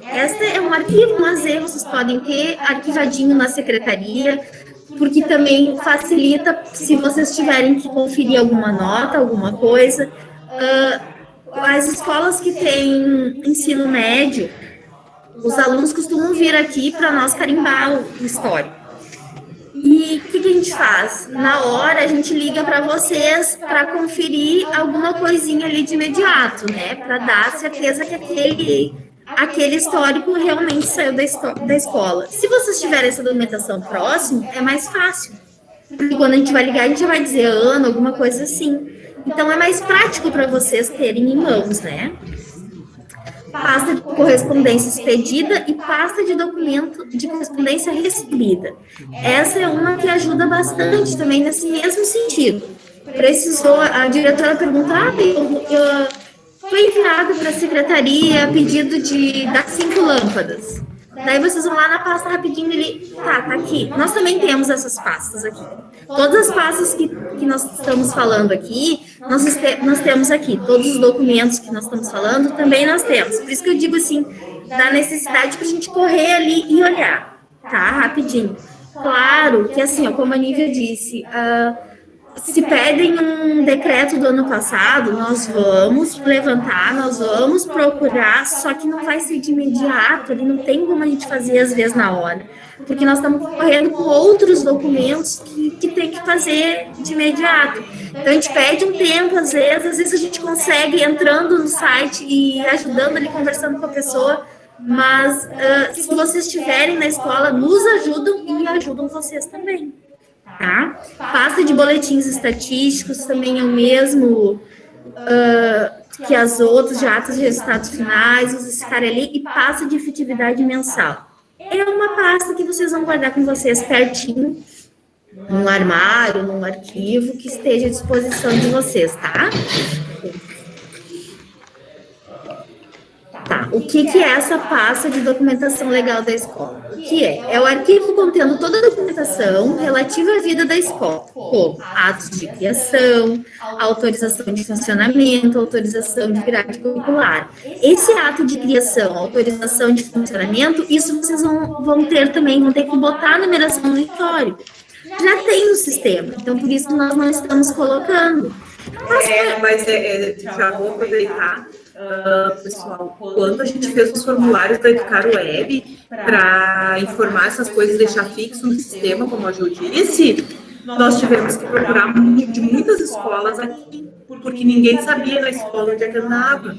Esta é um arquivo, mas vocês podem ter arquivadinho na secretaria, porque também facilita se vocês tiverem que conferir alguma nota, alguma coisa. As escolas que têm ensino médio, os alunos costumam vir aqui para nós carimbar o histórico. E o que a gente faz? Na hora, a gente liga para vocês para conferir alguma coisinha ali de imediato, né? Para dar certeza que aquele histórico realmente saiu da escola. Se vocês tiverem essa documentação próximo, é mais fácil. Porque quando a gente vai ligar, a gente já vai dizer ano, alguma coisa assim. Então, é mais prático para vocês terem em mãos, né? Pasta de correspondência expedida e pasta de documento de correspondência recebida. Essa é uma que ajuda bastante também nesse mesmo sentido. A diretora pergunta, foi enviado para a secretaria pedido das 5 lâmpadas. Daí vocês vão lá na pasta rapidinho e tá aqui. Nós também temos essas pastas aqui. Todas as pastas que nós estamos falando aqui, nós temos aqui. Todos os documentos que nós estamos falando, também nós temos. Por isso que eu digo assim, da necessidade para a gente correr ali e olhar, tá? Rapidinho. Claro que assim, como a Nívia disse, se pedem um decreto do ano passado, nós vamos levantar, nós vamos procurar, só que não vai ser de imediato, ali não tem como a gente fazer às vezes na hora, porque nós estamos correndo com outros documentos que tem que fazer de imediato. Então a gente pede um tempo, às vezes a gente consegue entrando no site e ajudando ali, conversando com a pessoa, mas se vocês estiverem na escola, nos ajudam e ajudam vocês também. Tá? Pasta de boletins estatísticos também é o mesmo que as outras, de atas de resultados finais, esse cara ali, e pasta de efetividade mensal. É uma pasta que vocês vão guardar com vocês pertinho, num armário, num arquivo, que esteja à disposição de vocês, tá? Tá, o que é essa pasta de documentação legal da escola? O que é? É o arquivo contendo toda a documentação relativa à vida da escola, como atos de criação, autorização de funcionamento, autorização de grade curricular. Esse ato de criação, autorização de funcionamento, isso vocês vão ter também, vão ter que botar a numeração no histórico. Já tem no sistema, então por isso nós não estamos colocando. Já vou aproveitar. Pessoal, quando a gente fez os formulários da Educar Web para informar essas coisas, deixar fixo no sistema, como a Ju disse, nós tivemos que procurar de muitas escolas aqui, porque ninguém sabia na escola onde é que andava.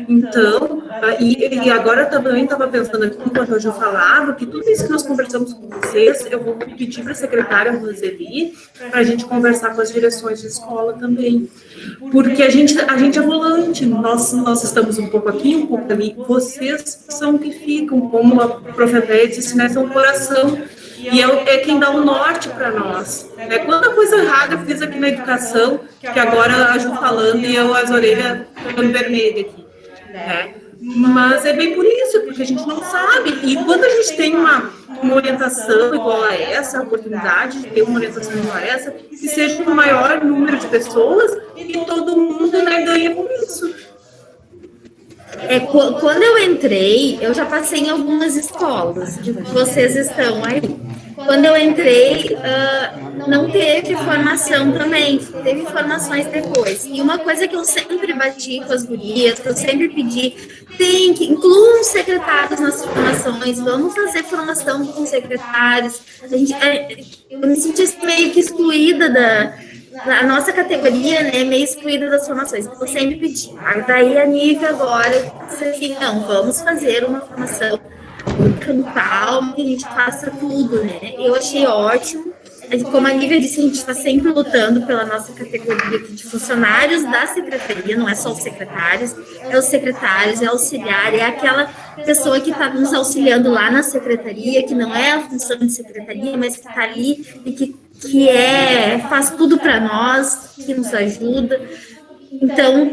Então, e agora também estava pensando aqui, enquanto a Ju falava, que tudo isso que nós conversamos com vocês, eu vou pedir para a secretária Roseli, para a gente conversar com as direções de escola também. Porque a gente é volante, nós estamos um pouco aqui, um pouco ali, vocês são que ficam, como a professora disse, né, são o coração, e é quem dá o norte para nós. Quanta coisa errada eu fiz aqui na educação, que agora a Ju falando e eu as orelhas ficando vermelhas aqui. Mas é bem por isso, porque a gente não sabe. E quando a gente tem uma orientação igual a essa, a oportunidade de ter uma orientação igual a essa, que seja um maior número de pessoas e todo mundo ganha com isso. Quando eu entrei, eu já passei em algumas escolas, que vocês estão aí. Quando eu entrei, não teve formação também, teve formações depois. E uma coisa que eu sempre bati com as gurias, que eu sempre pedi, incluam secretários nas formações, vamos fazer formação com secretários. Eu me senti meio que excluída da nossa categoria, né, meio excluída das formações. Eu sempre pedi. Daí a Nívia agora disse assim, não, vamos fazer uma formação com calma, que a gente faça tudo, né? Eu achei ótimo. Como a Nívia disse, a gente está sempre lutando pela nossa categoria aqui de funcionários da secretaria, não é só os secretários, é auxiliar, é aquela pessoa que está nos auxiliando lá na secretaria, que não é a função de secretaria, mas que está ali e que faz tudo para nós, que nos ajuda. Então,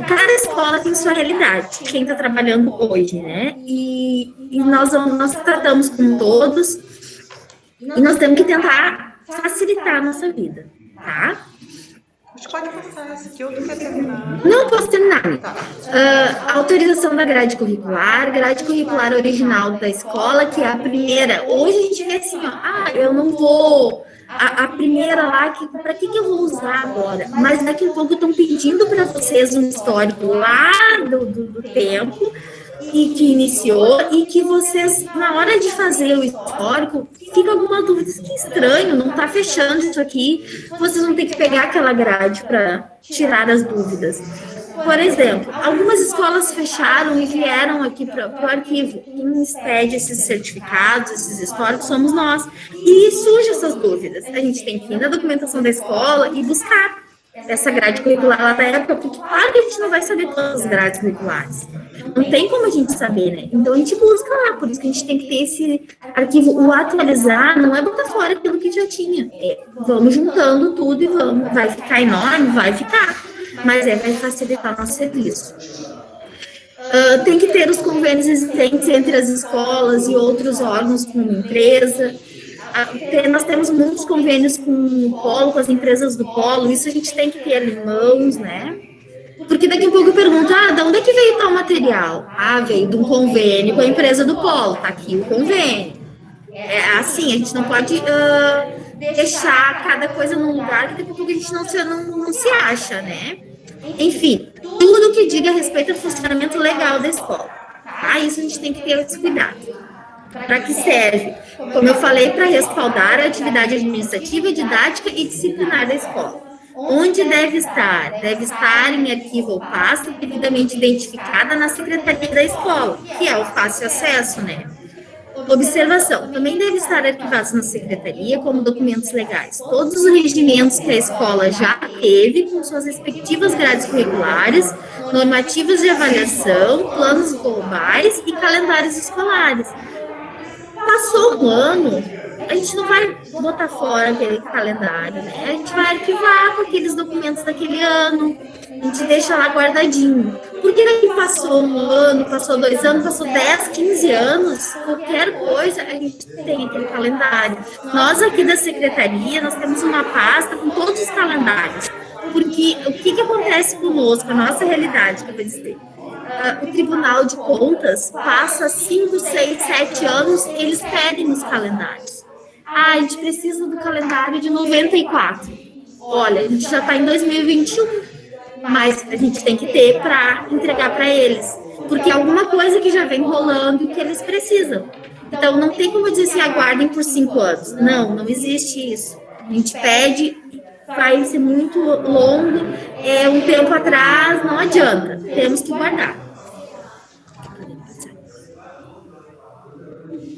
cada escola tem sua realidade, quem está trabalhando hoje, né? E nós tratamos com todos e nós temos que tentar facilitar a nossa vida, tá? Acho que pode passar esse aqui, eu não quero terminar. Não, posso terminar. Tá. Autorização da grade curricular original da escola, que é a primeira. Hoje a gente vê assim, ó, eu não vou... A primeira lá, para que eu vou usar agora? Mas daqui a pouco estão pedindo para vocês um histórico lá do tempo, e que iniciou, e que vocês, na hora de fazer o histórico, fica alguma dúvida, que estranho, não está fechando isso aqui, vocês vão ter que pegar aquela grade para tirar as dúvidas. Por exemplo, algumas escolas fecharam e vieram aqui para o arquivo. Quem expede esses certificados, esses históricos, somos nós. E surgem essas dúvidas. A gente tem que ir na documentação da escola e buscar essa grade curricular lá da época, porque claro que a gente não vai saber todas as grades curriculares. Não tem como a gente saber, né? Então a gente busca lá, por isso que a gente tem que ter esse arquivo. O atualizar não é botar fora aquilo que já tinha. Vamos juntando tudo e vamos. Vai ficar enorme? Vai ficar. Mas vai facilitar o nosso serviço. Tem que ter os convênios existentes entre as escolas e outros órgãos como empresa. Nós temos muitos convênios com o Polo, com as empresas do Polo, isso a gente tem que ter ali em mãos, né? Porque daqui a pouco eu pergunto, de onde é que veio tal material? Veio de um convênio com a empresa do Polo, tá aqui o convênio. Assim, a gente não pode deixar cada coisa num lugar que daqui a pouco a gente não se acha, né? Enfim, tudo que diga a respeito do funcionamento legal da escola. Isso a gente tem que ter esse cuidado. Para que serve? Como eu falei, para respaldar a atividade administrativa, didática e disciplinar da escola. Onde deve estar? Deve estar em arquivo ou pasta devidamente identificada na secretaria da escola, que é o fácil acesso, né? Observação, também deve estar arquivados na secretaria como documentos legais. Todos os regimentos que a escola já teve, com suas respectivas grades curriculares, normativas de avaliação, planos globais e calendários escolares. Passou um ano, a gente não vai botar fora aquele calendário, né? A gente vai arquivar com aqueles documentos daquele ano, a gente deixa lá guardadinho. Porque daqui passou um ano, passou 2 anos, passou 10, 15 anos, qualquer coisa, a gente tem aquele calendário. Nós aqui da secretaria, nós temos uma pasta com todos os calendários. Porque o que acontece conosco, a nossa realidade, que eu vou dizer? O Tribunal de Contas passa 5, 6, 7 anos, eles pedem os calendários. A gente precisa do calendário de 94. Olha, a gente já está em 2021, mas a gente tem que ter para entregar para eles, porque é alguma coisa que já vem rolando e que eles precisam. Então, não tem como dizer assim, aguardem por 5 anos. Não existe isso. A gente pede, vai ser muito longo, um tempo atrás, não adianta, temos que guardar.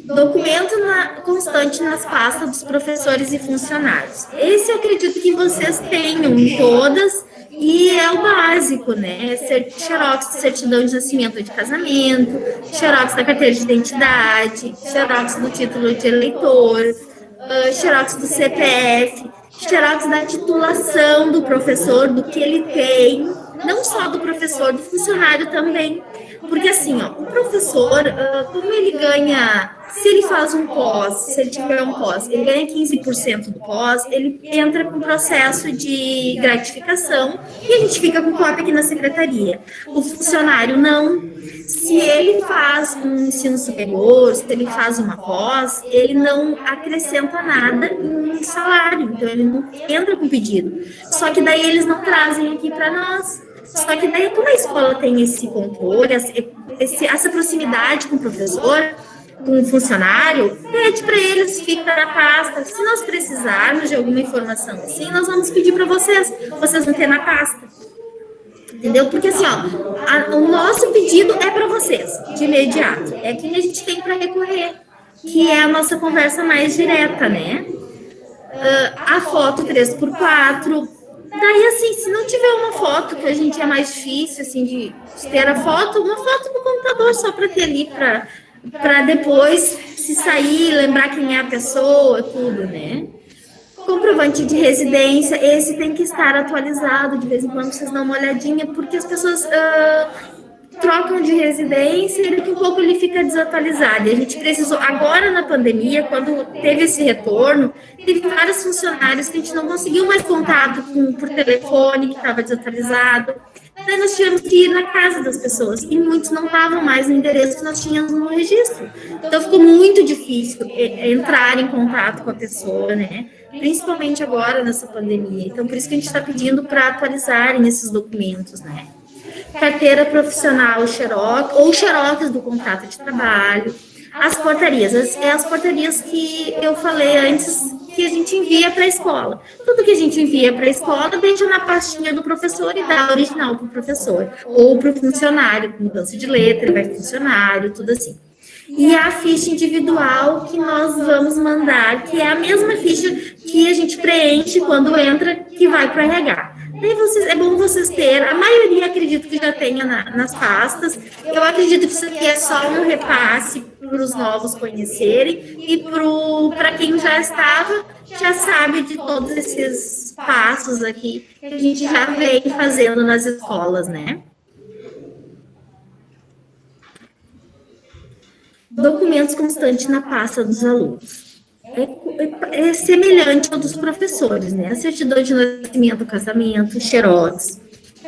Documento constante nas pastas dos professores e funcionários. Esse eu acredito que vocês tenham em todas, e é o básico, né? Xerox de certidão de nascimento ou de casamento, xerox da carteira de identidade, xerox do título de eleitor, xerox do CPF, xerox da titulação do professor, do que ele tem, não só do professor, do funcionário também. Porque assim, o professor, como ele ganha, se ele faz um pós, se ele tiver um pós, ele ganha 15% do pós, ele entra com processo de gratificação e a gente fica com cópia aqui na secretaria. O funcionário não. Se ele faz um ensino superior, se ele faz uma pós, ele não acrescenta nada em salário, então ele não entra com pedido. Só que daí eles não trazem aqui para nós. Só que daí, como a escola tem esse controle, essa proximidade com o professor, com o funcionário, pede para eles, fica na pasta. Se nós precisarmos de alguma informação assim, nós vamos pedir para vocês vão ter na pasta. Entendeu? Porque assim, o nosso pedido é para vocês, de imediato. É quem a gente tem para recorrer, que é a nossa conversa mais direta, né? A foto 3x4. Daí, assim, se não tiver uma foto, que a gente é mais difícil, assim, de ter a foto, uma foto no computador só para ter ali, para depois, se sair, lembrar quem é a pessoa, tudo, né? Comprovante de residência, esse tem que estar atualizado, de vez em quando vocês dão uma olhadinha, porque as pessoas trocam de residência e daqui a pouco ele fica desatualizado. E a gente precisou, agora na pandemia, quando teve esse retorno, teve vários funcionários que a gente não conseguiu mais contato por telefone, que estava desatualizado. Daí nós tivemos que ir na casa das pessoas, e muitos não estavam mais no endereço que nós tínhamos no registro. Então ficou muito difícil entrar em contato com a pessoa, né? Principalmente agora nessa pandemia. Então por isso que a gente está pedindo para atualizarem esses documentos, né? Carteira profissional xerox, ou xerox do contrato de trabalho, as portarias, as portarias que eu falei antes, que a gente envia para a escola. Tudo que a gente envia para a escola, deixa na pastinha do professor e dá original para o professor, ou para o funcionário, com mudança de letra, vai funcionário, tudo assim. E a ficha individual que nós vamos mandar, que é a mesma ficha que a gente preenche quando entra, que vai para o RH. É bom vocês terem, a maioria acredito que já tenha nas pastas. Eu acredito que isso aqui é só um repasse para os novos conhecerem e para quem já estava, já sabe de todos esses passos aqui que a gente já vem fazendo nas escolas, né? Documentos constantes na pasta dos alunos. É semelhante ao dos professores, né? A certidão de nascimento, casamento, xerox,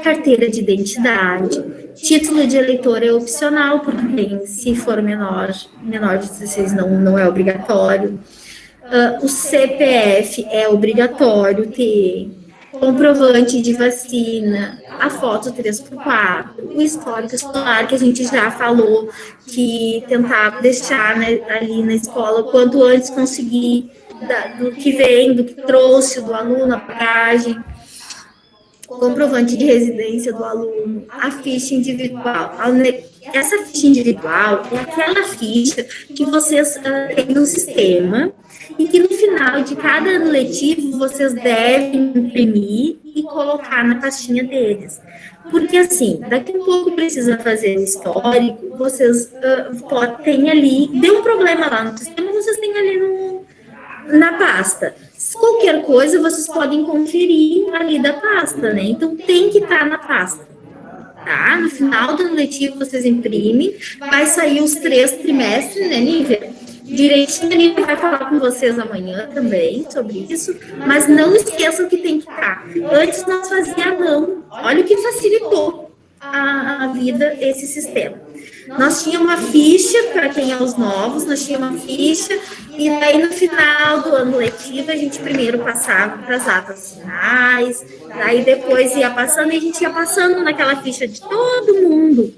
carteira de identidade, título de eleitor é opcional, porque se for menor de 16 não é obrigatório. O CPF é obrigatório ter, comprovante de vacina, a foto 3x4, o histórico escolar, que a gente já falou, que tentar deixar, né, ali na escola quanto antes conseguir, do que vem, do que trouxe do aluno, a bagagem, comprovante de residência do aluno, a ficha individual. Essa ficha individual é aquela ficha que vocês têm no sistema e que no final de cada ano letivo vocês devem imprimir e colocar na pastinha deles. Porque assim, daqui a pouco precisa fazer o histórico, vocês têm ali, deu um problema lá no sistema, vocês têm ali na pasta. Qualquer coisa vocês podem conferir ali da pasta, né? Então tem que estar na pasta. Tá? No final do ano letivo vocês imprimem, vai sair os 3 trimestres, né, Nívia? Direitinho, a Nívia vai falar com vocês amanhã também sobre isso, mas não esqueçam que tem que estar. Antes nós fazíamos à mão, olha o que facilitou a vida esse sistema. Nós tínhamos uma ficha, para quem é os novos, nós tínhamos uma ficha, e daí no final do ano letivo, a gente primeiro passava para as atas finais, daí depois ia passando, e a gente ia passando naquela ficha de todo mundo,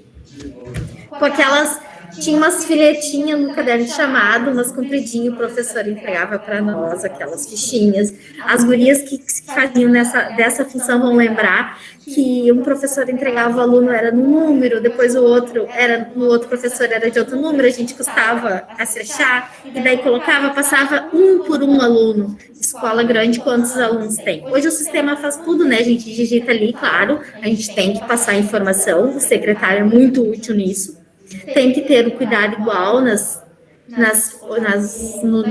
com aquelas, tinha umas filetinhas no caderno de chamado, umas compridinhas, o professor entregava para nós aquelas fichinhas. As gurias que faziam dessa função vão lembrar que um professor entregava o aluno era num número, depois o outro professor era de outro número, a gente custava a se achar, e daí passava um por um aluno. Escola grande, quantos alunos tem? Hoje o sistema faz tudo, né? A gente digita ali, claro, a gente tem que passar a informação, o secretário é muito útil nisso. Tem que ter o cuidado igual na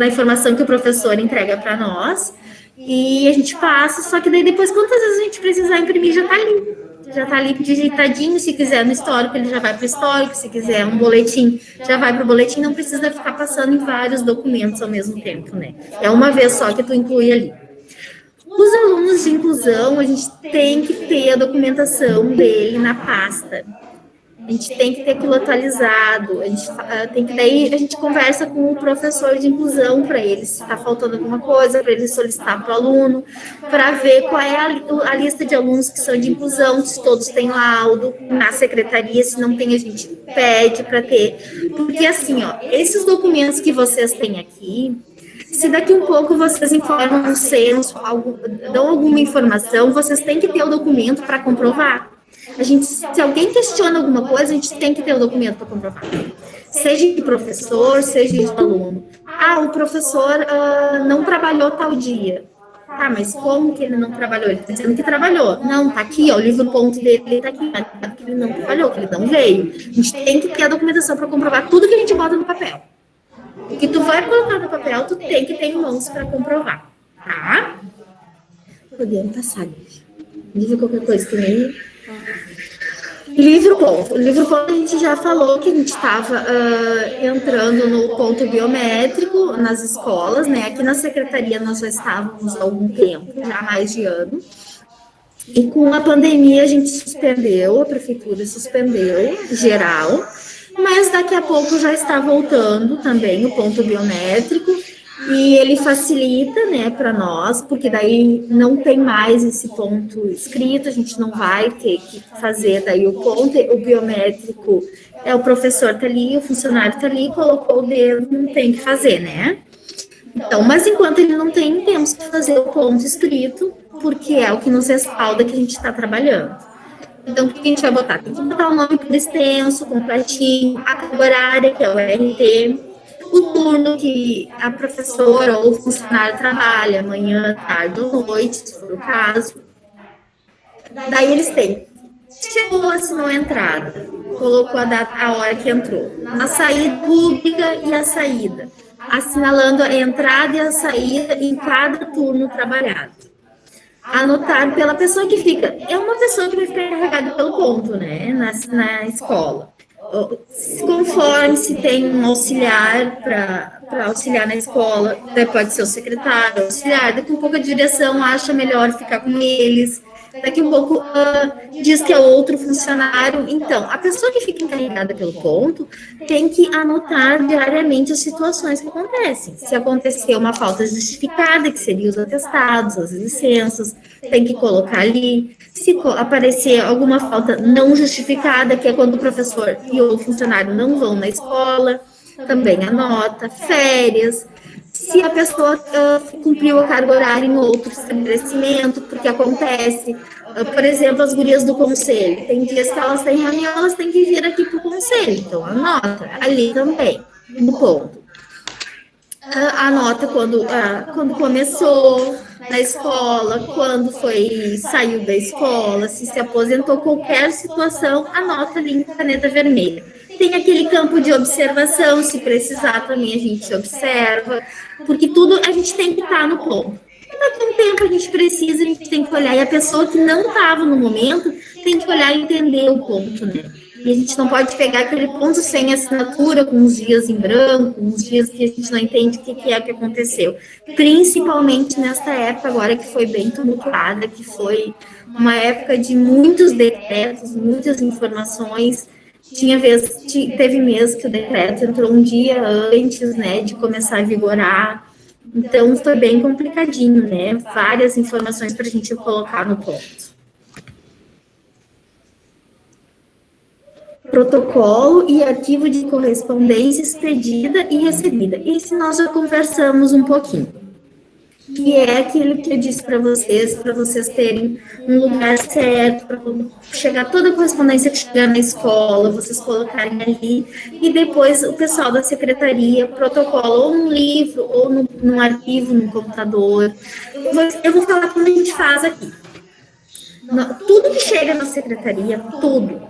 informação que o professor entrega para nós, e a gente passa, só que daí depois, quantas vezes a gente precisar imprimir, já tá ali digitadinho. Se quiser no histórico, ele já vai para o histórico, se quiser um boletim, já vai para o boletim, não precisa ficar passando em vários documentos ao mesmo tempo, né? É uma vez só que tu inclui ali. Os alunos de inclusão, a gente tem que ter a documentação dele na pasta. A gente tem que ter aquilo atualizado, daí a gente conversa com o professor de inclusão para ele, se está faltando alguma coisa, para ele solicitar para o aluno, para ver qual é a lista de alunos que são de inclusão, se todos têm laudo, na secretaria, se não tem, a gente pede para ter. Porque assim, ó, esses documentos que vocês têm aqui, se daqui um pouco vocês informam o censo, dão alguma informação, vocês têm que ter o documento para comprovar. Se alguém questiona alguma coisa, a gente tem que ter o documento para comprovar. Seja de professor, seja de aluno. O professor não trabalhou tal dia. Tá, mas como que ele não trabalhou? Ele está dizendo que trabalhou. Não, tá aqui, ó, o livro ponto dele está aqui. Que ele não trabalhou, que ele não veio. A gente tem que ter a documentação para comprovar tudo que a gente bota no papel. O que tu vai colocar no papel, tu tem que ter em mãos para comprovar. Tá? Podemos passar. Diz qualquer coisa também. Livro-ponto. O livro-ponto a gente já falou que a gente estava entrando no ponto biométrico nas escolas, né? Aqui na secretaria nós já estávamos há algum tempo, já há mais de ano. E com a pandemia a gente suspendeu, a prefeitura suspendeu, geral, mas daqui a pouco já está voltando também o ponto biométrico, e ele facilita, né, para nós, porque daí não tem mais esse ponto escrito, a gente não vai ter que fazer daí o ponto, o biométrico é o professor tá ali, o funcionário tá ali, colocou o dedo, não tem que fazer, né? Então, mas enquanto ele não tem, temos que fazer o ponto escrito, porque é o que nos respalda que a gente está trabalhando. Então, o que a gente vai botar? Tem que botar o nome por extenso, completinho, a carga horária, que é o RT, o turno que a professora ou o funcionário trabalha, manhã, tarde ou noite, se for o caso. Daí eles têm. Chegou, assinou a entrada, colocou a data, a hora que entrou. A saída pública e a saída, assinalando a entrada e a saída em cada turno trabalhado. Anotar pela pessoa que fica. É uma pessoa que vai ficar encarregada pelo ponto, né, na escola. Conforme se tem um auxiliar para auxiliar na escola, pode ser o secretário, o auxiliar, daqui um pouco a direção acha melhor ficar com eles, daqui um pouco diz que é outro funcionário. Então, a pessoa que fica encarregada pelo ponto tem que anotar diariamente as situações que acontecem. Se acontecer uma falta justificada, que seria os atestados, as licenças, tem que colocar ali. Se aparecer alguma falta não justificada, que é quando o professor e o funcionário não vão na escola, também anota. Férias. Se a pessoa cumpriu a carga horária em outro estabelecimento, porque acontece, por exemplo, as gurias do conselho, tem dias que elas têm reunião, elas têm que vir aqui para o conselho, então anota ali também, no ponto. Anota quando começou na escola, quando saiu da escola, se aposentou, qualquer situação, anota ali em caneta vermelha. Tem aquele campo de observação, se precisar também a gente observa, porque tudo a gente tem que estar no ponto. E daqui a um tempo a gente precisa, a gente tem que olhar, e a pessoa que não estava no momento tem que olhar e entender o ponto, né? E a gente não pode pegar aquele ponto sem assinatura, com uns dias em branco, uns dias que a gente não entende o que é que aconteceu. Principalmente nesta época agora que foi bem tumultuada, que foi uma época de muitos decretos, muitas informações. Teve mês que o decreto entrou um dia antes, né, de começar a vigorar. Então, foi bem complicadinho, né? Várias informações para a gente colocar no ponto. Protocolo e arquivo de correspondência expedida e recebida. Esse nós já conversamos um pouquinho. Que é aquilo que eu disse para vocês terem um lugar certo, para chegar toda a correspondência que chegar na escola, vocês colocarem ali, e depois o pessoal da secretaria protocola ou num livro, ou num arquivo, no computador. Eu vou falar como a gente faz aqui. Tudo que chega na secretaria, tudo,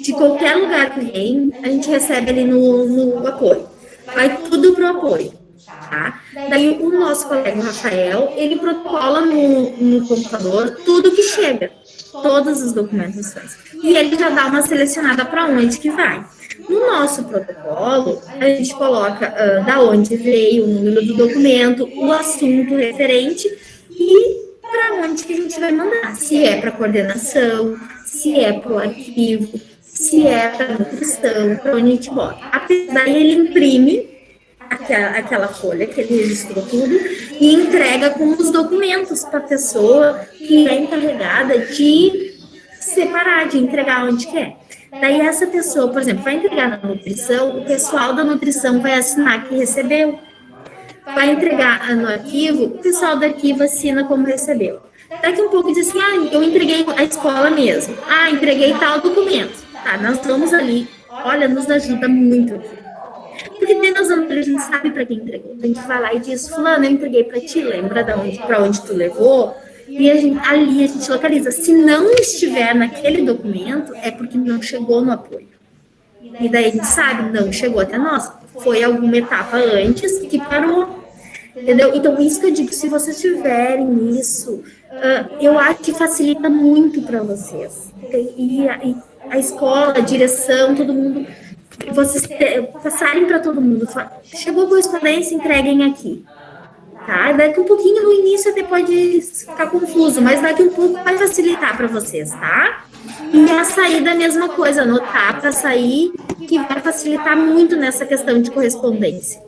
de qualquer lugar que vem, a gente recebe ali no apoio. Vai tudo pro apoio. Tá? Daí o nosso colega Rafael, ele protocola no computador tudo que chega, todas as documentações. E ele já dá uma selecionada para onde que vai. No nosso protocolo, a gente coloca da onde veio, o número do documento, o assunto referente e para onde que a gente vai mandar. Se é para coordenação, se é para o arquivo, se é para nutrição, para onde a gente bota. Daí ele imprime aquela folha que ele registrou tudo e entrega com os documentos para a pessoa que é encarregada de separar, de entregar onde quer. Daí essa pessoa, por exemplo, vai entregar na nutrição, o pessoal da nutrição vai assinar que recebeu. Vai entregar no arquivo, o pessoal do arquivo assina como recebeu. Daqui um pouco diz assim, eu entreguei a escola mesmo. Entreguei tal documento. Tá, nós vamos ali. Olha, nos ajuda muito aqui. Porque dentro da a gente sabe para quem entregou. A gente vai lá e diz, fulano, eu entreguei para ti, lembra para onde tu levou? E ali a gente localiza. Se não estiver naquele documento, é porque não chegou no apoio. E daí a gente sabe, não chegou até nós. Foi alguma etapa antes que parou. Entendeu? Então, isso que eu digo, se vocês tiverem isso, eu acho que facilita muito para vocês. E a escola, a direção, todo mundo, vocês passarem para todo mundo, chegou a correspondência, entreguem aqui. Tá? Daqui um pouquinho, no início até pode ficar confuso, mas daqui um pouco vai facilitar para vocês, tá? E a saída, a mesma coisa, anotar para sair, que vai facilitar muito nessa questão de correspondência.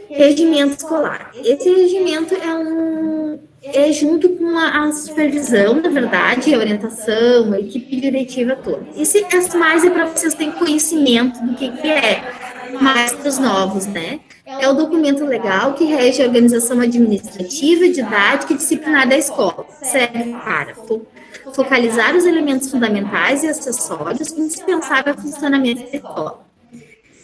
Regimento escolar. Esse regimento é junto com a supervisão, na verdade, a orientação, a equipe diretiva toda. Esse mais é para vocês terem conhecimento do que é, mais para os novos, né? É o documento legal que rege a organização administrativa, didática e disciplinar da escola. Serve para focalizar os elementos fundamentais e acessórios indispensáveis ao funcionamento da escola.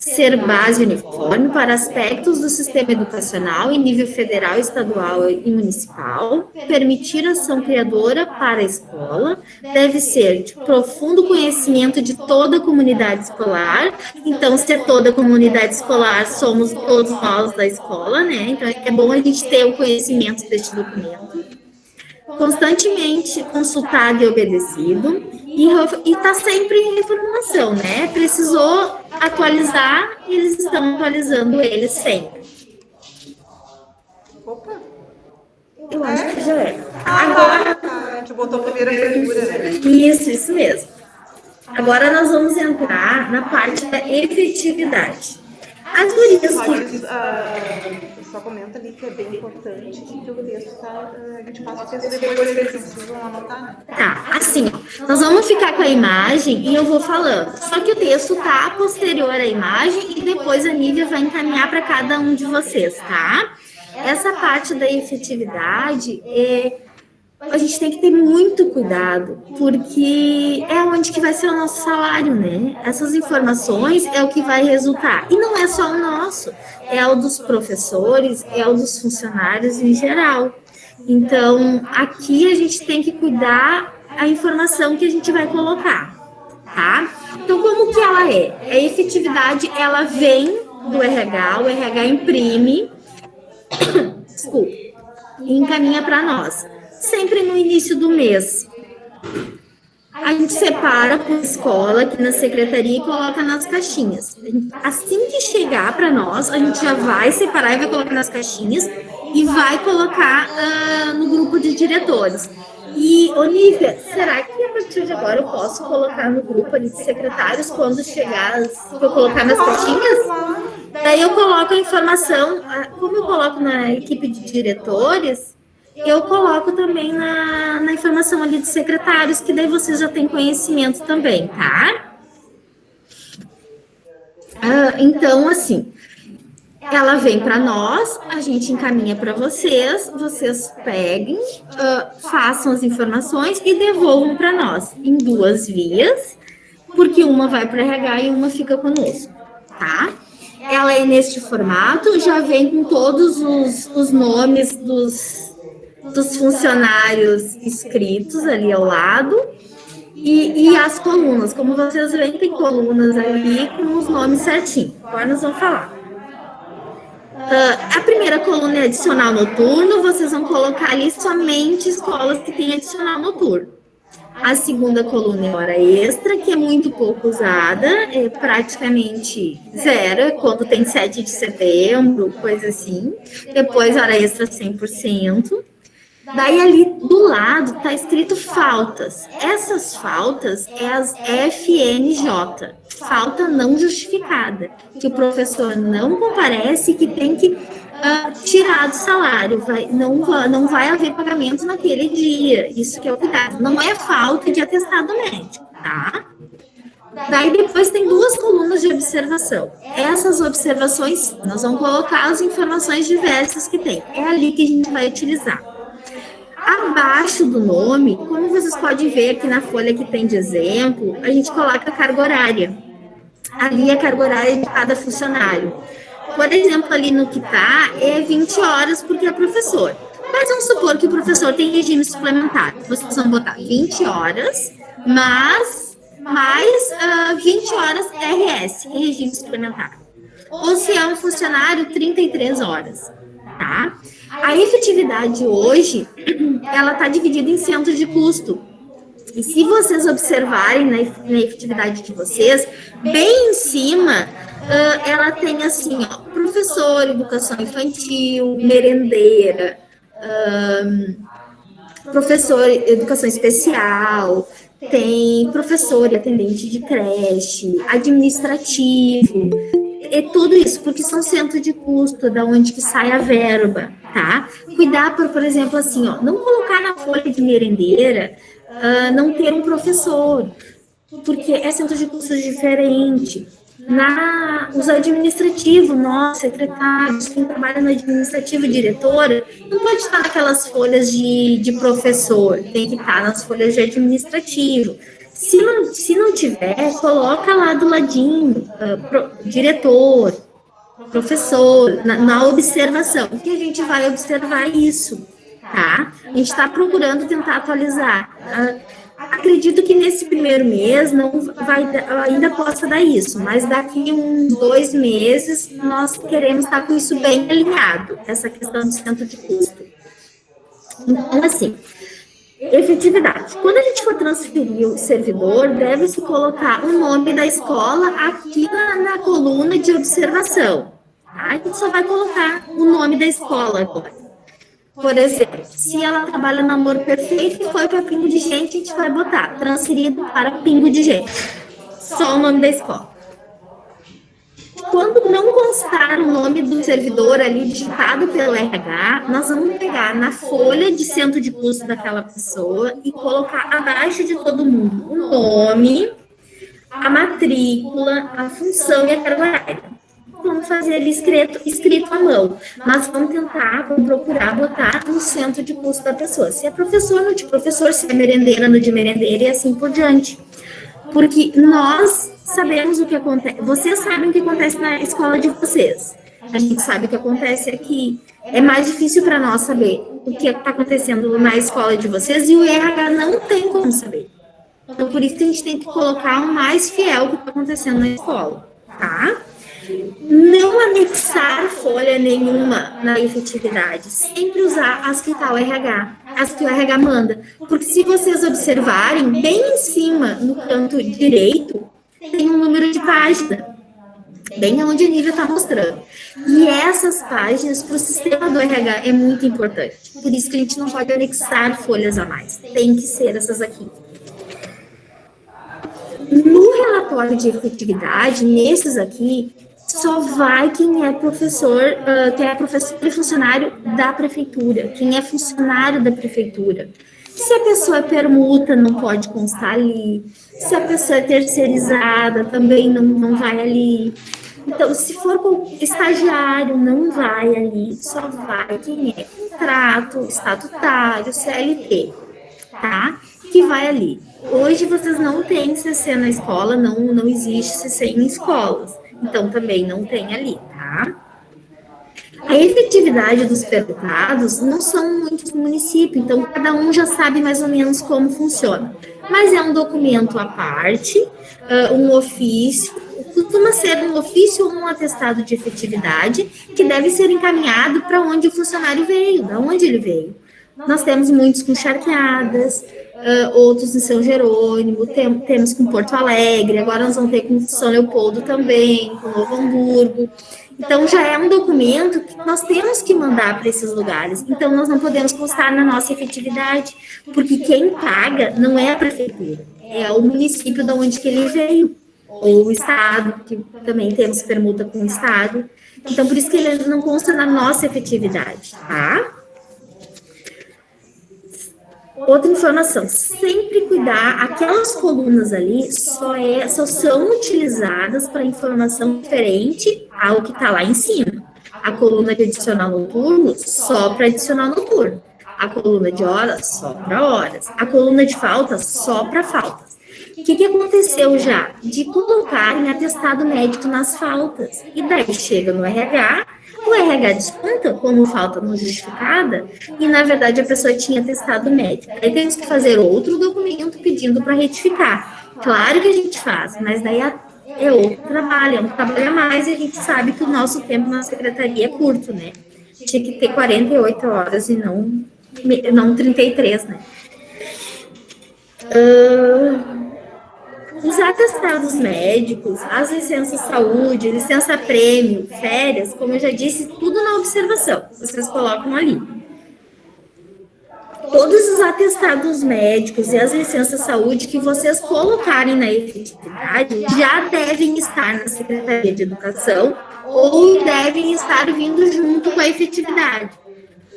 Ser base uniforme para aspectos do sistema educacional em nível federal, estadual e municipal, permitir ação criadora para a escola, deve ser de profundo conhecimento de toda a comunidade escolar. Então, se é toda a comunidade escolar, somos todos nós da escola, né? Então, é bom a gente ter o conhecimento deste documento. Constantemente consultado e obedecido, e está sempre em reformulação, né? Precisou atualizar, e eles estão atualizando ele sempre. Opa! Eu acho que já é. Agora, a gente botou a primeira leitura, né? Isso mesmo. Agora nós vamos entrar na parte da efetividade. As gurias só comenta ali que é bem importante que o texto a gente passa o texto depois, eles precisam anotar, né? Tá, assim, ó, nós vamos ficar com a imagem e eu vou falando. Só que o texto tá posterior à imagem e depois a Nívia vai encaminhar para cada um de vocês, tá? Essa parte da efetividade a gente tem que ter muito cuidado, porque é onde que vai ser o nosso salário, né? Essas informações é o que vai resultar. E não é só o nosso, é o dos professores, é o dos funcionários em geral. Então, aqui a gente tem que cuidar a informação que a gente vai colocar, tá? Então, como que ela é? A efetividade, ela vem do RH, o RH imprime, desculpa, e encaminha para nós. Sempre no início do mês. A gente separa por escola aqui na secretaria e coloca nas caixinhas. Assim que chegar para nós, a gente já vai separar e vai colocar nas caixinhas e vai colocar no grupo de diretores. E, Olivia, será que a partir de agora eu posso colocar no grupo ali de secretários quando chegar, para eu colocar nas caixinhas? Daí eu coloco a informação, como eu coloco na equipe de diretores, eu coloco também na informação ali de secretários, que daí vocês já têm conhecimento também, tá? Então, assim, ela vem para nós, a gente encaminha para vocês, vocês peguem, façam as informações e devolvam para nós em 2 vias, porque uma vai para RH e uma fica conosco, tá? Ela é neste formato, já vem com todos os nomes dos funcionários escritos ali ao lado e as colunas. Como vocês veem, tem colunas ali com os nomes certinhos. Agora nós vamos falar. A primeira coluna é adicional noturno, vocês vão colocar ali somente escolas que têm adicional noturno. A segunda coluna é hora extra, que é muito pouco usada, é praticamente zero, quando tem 7 de setembro, coisa assim. Depois, hora extra 100%. Daí ali do lado está escrito faltas. Essas faltas é as FNJ, falta não justificada, que o professor não comparece, que tem que tirar do salário, não vai haver pagamento naquele dia. Isso que é o cuidado. Não é falta de atestado médico, tá? Daí depois tem 2 colunas de observação. Essas observações, nós vamos colocar as informações diversas que tem. É ali que a gente vai utilizar. Abaixo do nome, como vocês podem ver aqui na folha que tem de exemplo, a gente coloca a carga horária. Ali a carga horária de cada funcionário. Por exemplo, ali no que está, é 20 horas porque é professor. Mas vamos supor que o professor tem regime suplementar. Vocês vão botar 20 horas, mas mais 20 horas RS, regime suplementar. Ou se é um funcionário, 33 horas, tá? A efetividade hoje, ela está dividida em centros de custo. E se vocês observarem na efetividade de vocês, bem em cima, ela tem assim, ó, professor, educação infantil, merendeira, professor, educação especial, tem professor e atendente de creche, administrativo, e tudo isso, porque são centro de custo, da onde que sai a verba, tá? Cuidar, por exemplo, assim, ó, não colocar na folha de merendeira, não ter um professor, porque é centro de custos diferente. Os administrativos, nós, secretários, quem trabalha no administrativo, diretora, não pode estar naquelas folhas de professor, tem que estar nas folhas de administrativo. Se não tiver, coloca lá do ladinho, diretor, professor, na observação, que a gente vai observar isso, tá? A gente está procurando tentar atualizar. Acredito que nesse primeiro mês não ainda possa dar isso, mas daqui uns 2 meses nós queremos estar com isso bem alinhado, essa questão do centro de custo. Então, assim, efetividade. Quando a gente for transferir o servidor, deve-se colocar o nome da escola aqui na coluna de observação. Tá? A gente só vai colocar o nome da escola agora. Por exemplo, se ela trabalha no Amor Perfeito e foi para Pingo de Gente, a gente vai botar transferido para Pingo de Gente. Só o nome da escola. Quando não constar o nome do servidor ali digitado pelo RH, nós vamos pegar na folha de centro de custo daquela pessoa e colocar abaixo de todo mundo o nome, a matrícula, a função e a carga horária. Vamos fazer ele escrito à mão. Nós vamos procurar botar no centro de custo da pessoa. Se é professor, no de professor, se é merendeira, no de merendeira e assim por diante. Porque nós sabemos o que acontece. Vocês sabem o que acontece na escola de vocês. A gente sabe o que acontece aqui. É mais difícil para nós saber o que está acontecendo na escola de vocês e o RH não tem como saber. Então, por isso que a gente tem que colocar o mais fiel que está acontecendo na escola, tá? Não anexar folha nenhuma na efetividade, sempre usar as que está o RH, as que o RH manda, porque se vocês observarem, bem em cima, no canto direito, tem um número de página, bem onde a Nívia está mostrando, e essas páginas para o sistema do RH é muito importante, por isso que a gente não pode anexar folhas a mais, tem que ser essas aqui. No relatório de efetividade, nesses aqui, só vai quem é professor, e funcionário da prefeitura, quem é funcionário da prefeitura. Se a pessoa é permuta, não pode constar ali. Se a pessoa é terceirizada, também não vai ali. Então, se for estagiário, não vai ali. Só vai quem é contrato, estatutário, CLT, tá? Que vai ali. Hoje vocês não têm CC na escola, não existe CC em escolas. Então, também não tem ali, tá? A efetividade dos perguntados não são muitos municípios, então cada um já sabe mais ou menos como funciona. Mas é um documento à parte, um ofício, costuma ser um ofício ou um atestado de efetividade, que deve ser encaminhado para onde o funcionário veio, da onde ele veio. Nós temos muitos com Charqueadas, outros em São Jerônimo, temos com Porto Alegre, agora nós vamos ter com São Leopoldo também, com Novo Hamburgo. Então, já é um documento que nós temos que mandar para esses lugares. Então, nós não podemos constar na nossa efetividade, porque quem paga não é a prefeitura, é o município de onde que ele veio, ou o estado, que também temos permuta com o estado. Então, por isso que ele não consta na nossa efetividade, tá? Outra informação, sempre cuidar, aquelas colunas ali só são utilizadas para informação diferente ao que está lá em cima. A coluna de adicional noturno, só para adicional noturno. A coluna de horas, só para horas. A coluna de faltas, só para faltas. O que aconteceu já? De colocarem atestado médico nas faltas. E daí chega no RH, o RH desconta como falta não justificada e, na verdade, a pessoa tinha atestado médico. Aí temos que fazer outro documento pedindo para retificar. Claro que a gente faz, mas daí é outro trabalho, é um trabalho a mais e a gente sabe que o nosso tempo na secretaria é curto, né? Tinha que ter 48 horas e não 33, né? Os atestados médicos, as licenças saúde, licença prêmio, férias, como eu já disse, tudo na observação, vocês colocam ali. Todos os atestados médicos e as licenças saúde que vocês colocarem na efetividade já devem estar na Secretaria de Educação ou devem estar vindo junto com a efetividade.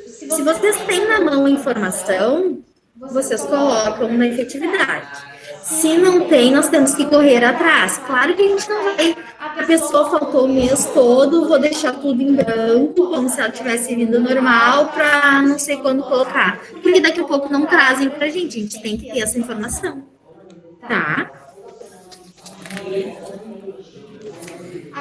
Se vocês têm na mão a informação, vocês colocam na efetividade. Se não tem, nós temos que correr atrás. Claro que a gente não vai. A pessoa faltou o mês todo, vou deixar tudo em branco, como se ela tivesse vindo normal, para não sei quando colocar. Porque daqui a pouco não trazem para a gente tem que ter essa informação. Tá?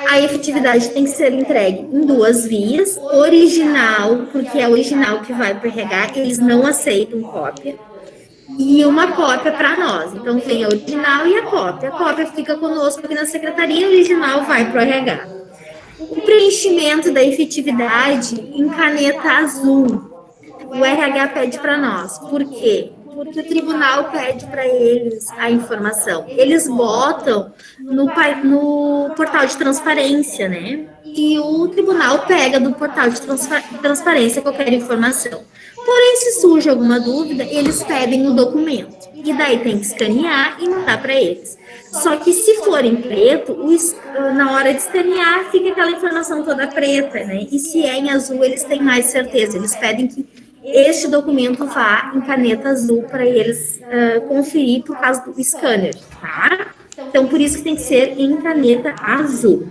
A efetividade tem que ser entregue em 2 vias. Original, porque é original que vai para o RH, eles não aceitam cópia. E uma cópia para nós. Então, tem a original e a cópia. A cópia fica conosco aqui na secretaria, a original vai para o RH. O preenchimento da efetividade em caneta azul. O RH pede para nós. Por quê? Porque o tribunal pede para eles a informação. Eles botam no portal de transparência, né? E o tribunal pega do portal de transparência qualquer informação. Porém, se surge alguma dúvida, eles pedem o documento. E daí tem que escanear e mandar para eles. Só que se for em preto, na hora de escanear, fica aquela informação toda preta, né? E se é em azul, eles têm mais certeza. Eles pedem que este documento vá em caneta azul para eles conferir por causa do scanner, tá? Então, por isso que tem que ser em caneta azul.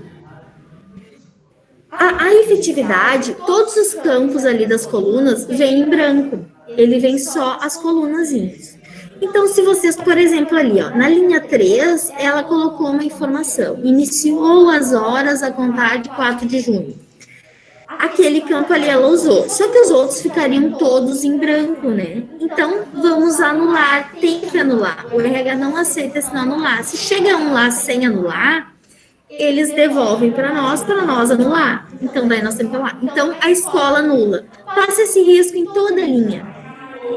A efetividade, todos os campos ali das colunas vêm em branco. Ele vem só as colunazinhas. Então, se vocês, por exemplo, ali, ó, na linha 3, ela colocou uma informação. Iniciou as horas a contar de 4 de junho. Aquele campo ali ela usou. Só que os outros ficariam todos em branco, né? Então, vamos anular. Tem que anular. O RH não aceita se não anular. Se chega um lá sem anular, eles devolvem para nós anular. Então, daí nós temos que anular. Então, a escola anula. Passa esse risco em toda linha.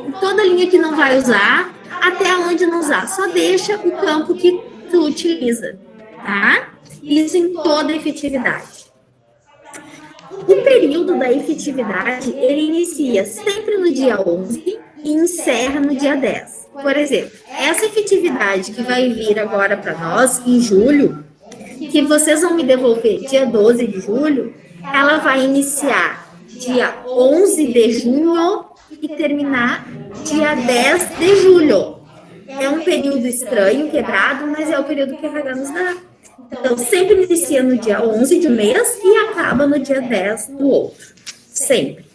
Em toda linha que não vai usar, até onde não usar. Só deixa o campo que tu utiliza, tá? Isso em toda a efetividade. O período da efetividade, ele inicia sempre no dia 11 e encerra no dia 10. Por exemplo, essa efetividade que vai vir agora para nós, em julho, que vocês vão me devolver dia 12 de julho, ela vai iniciar dia 11 de junho e terminar dia 10 de julho. É um período estranho, quebrado, mas é o período que a RH nos dá. Então, sempre inicia no dia 11 de um mês e acaba no dia 10 do outro. Sempre.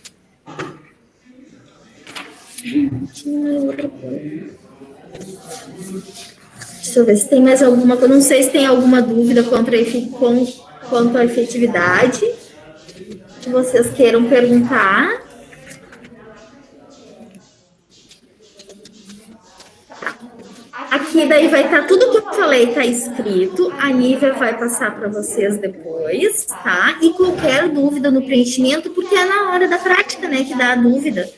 Deixa eu ver se tem mais alguma coisa. Não sei se tem alguma dúvida quanto à efetividade que vocês queiram perguntar. Aqui daí vai estar tudo que eu falei, está escrito. A Nívia vai passar para vocês depois, tá? E qualquer dúvida no preenchimento, porque é na hora da prática, né, que dá a dúvida.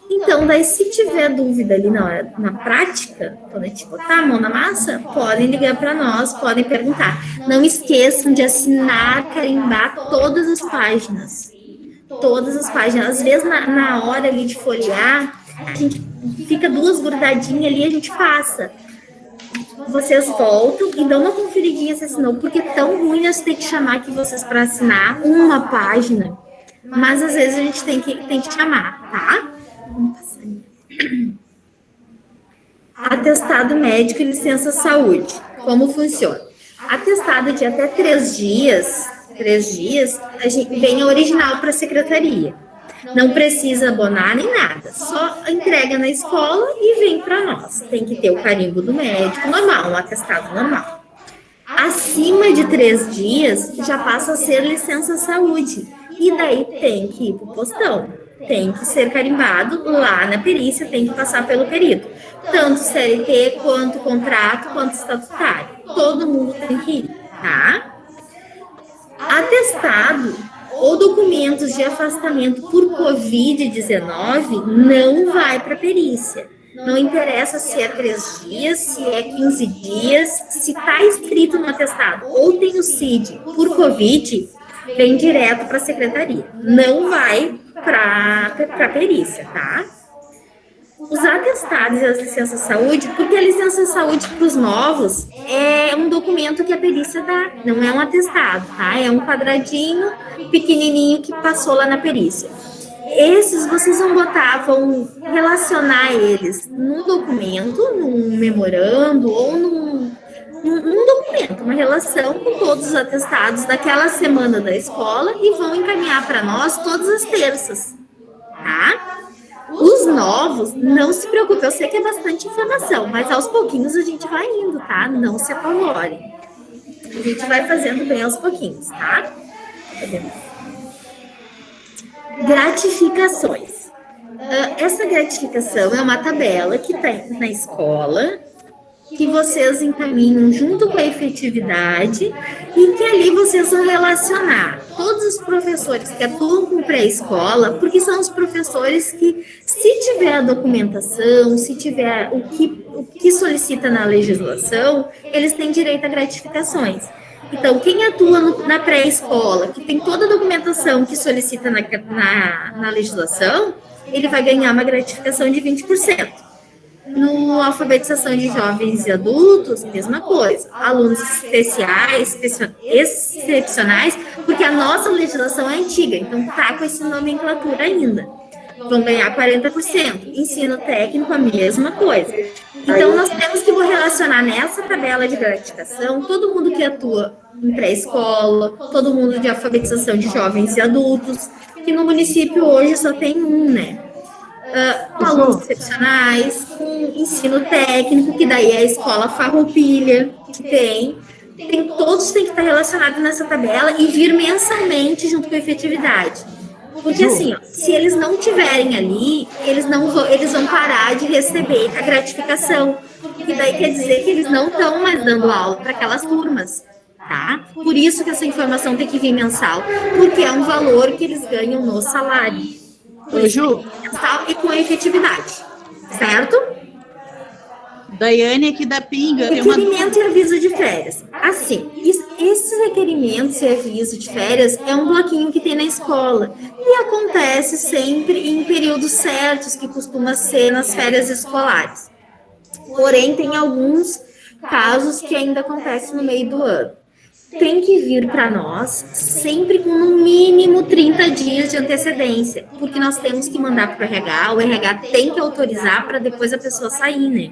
Então, daí, se tiver dúvida ali na prática, quando a gente botar a mão na massa, podem ligar para nós, podem perguntar. Não esqueçam de assinar, carimbar todas as páginas. Todas as páginas. Às vezes, na hora ali de folhear, a gente fica 2 grudadinhas ali, a gente passa. Vocês voltam e dão uma conferidinha se assinou, porque é tão ruim nós ter que chamar aqui vocês para assinar uma página. Mas, às vezes, a gente tem que chamar, tá? Vamos passar aí. Atestado médico e licença saúde. Como funciona? Atestado de até 3 dias, a gente vem original para a secretaria. Não precisa abonar nem nada, só entrega na escola e vem para nós. Tem que ter o carimbo do médico normal, um atestado normal. Acima de 3 dias, já passa a ser licença saúde. E daí tem que ir para o postão. Tem que ser carimbado lá na perícia, tem que passar pelo perito. Tanto CLT, quanto contrato, quanto estatutário. Todo mundo tem que ir, tá? Atestado ou documentos de afastamento por Covid-19 não vai para perícia. Não interessa se é 3 dias, se é 15 dias, se está escrito no atestado ou tem o CID por Covid, vem direto para a secretaria. Não vai para a perícia, tá? Os atestados e as licenças de saúde, porque a licença de saúde para os novos é um documento que a perícia dá, não é um atestado, tá? É um quadradinho pequenininho que passou lá na perícia. Esses vocês vão relacionar eles num documento, num memorando ou num documento, uma relação com todos os atestados daquela semana da escola e vão encaminhar para nós todas as terças, tá? Os novos, não se preocupe, eu sei que é bastante informação, mas aos pouquinhos a gente vai indo, tá? Não se apavorem. A gente vai fazendo bem aos pouquinhos, tá? Gratificações. Essa gratificação é uma tabela que tem na escola, que vocês encaminham junto com a efetividade e que ali vocês vão relacionar todos os professores que atuam com pré-escola, porque são os professores que, se tiver a documentação, se tiver o que solicita na legislação, eles têm direito a gratificações. Então, quem atua na pré-escola, que tem toda a documentação que solicita na legislação, ele vai ganhar uma gratificação de 20%. No alfabetização de jovens e adultos, mesma coisa. Alunos especiais, excepcionais, porque a nossa legislação é antiga, então tá com esse nomenclatura ainda. Vão ganhar 40%. Ensino técnico, a mesma coisa. Então, nós temos que relacionar nessa tabela de gratificação todo mundo que atua em pré-escola, todo mundo de alfabetização de jovens e adultos, que no município hoje só tem um, né? Alunos excepcionais, com ensino técnico, que daí é a escola Farroupilha, que todos têm que estar relacionados nessa tabela e vir mensalmente junto com a efetividade. Porque assim, ó, se eles não tiverem ali, eles vão parar de receber a gratificação, que daí quer dizer que eles não estão mais dando aula para aquelas turmas, tá? Por isso que essa informação tem que vir mensal, porque é um valor que eles ganham no salário. Ô, Ju. E com a efetividade, certo? Daiane aqui da Pinga. Requerimento e aviso de férias. Assim, esses requerimentos e aviso de férias é um bloquinho que tem na escola e acontece sempre em períodos certos, que costuma ser nas férias escolares. Porém, tem alguns casos que ainda acontecem no meio do ano. Tem que vir para nós sempre com no mínimo 30 dias de antecedência, porque nós temos que mandar para o RH tem que autorizar para depois a pessoa sair, né?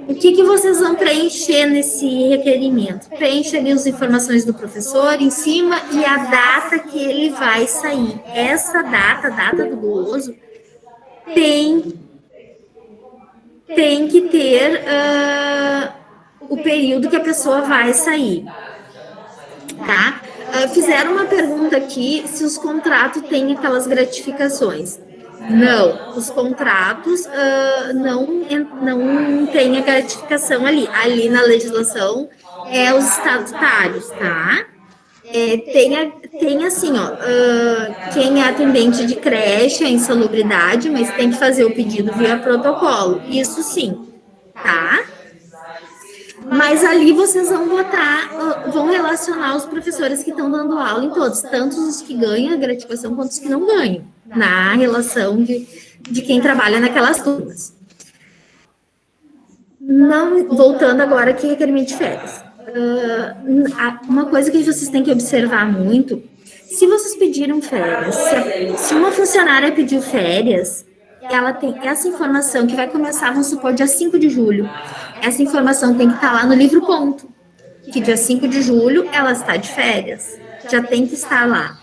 O que vocês vão preencher nesse requerimento? Preenche ali as informações do professor em cima e a data que ele vai sair. Essa data, a data do gozo, tem que ter o período que a pessoa vai sair. Tá? Fizeram uma pergunta aqui se os contratos têm aquelas gratificações. Não, os contratos não têm a gratificação ali. Ali na legislação é os estatutários, tá? Tem assim, ó, quem é atendente de creche é insalubridade, mas tem que fazer o pedido via protocolo. Isso sim, tá? Mas ali vocês vão relacionar os professores que estão dando aula em todos, tanto os que ganham a gratificação quanto os que não ganham, na relação de quem trabalha naquelas turmas. Voltando agora aqui, requerimento de férias. Uma coisa que vocês têm que observar muito, se vocês pediram férias, se uma funcionária pediu férias, ela tem essa informação que vai começar, vamos supor, dia 5 de julho. Essa informação tem que estar lá no livro ponto, que dia 5 de julho ela está de férias. Já tem que estar lá.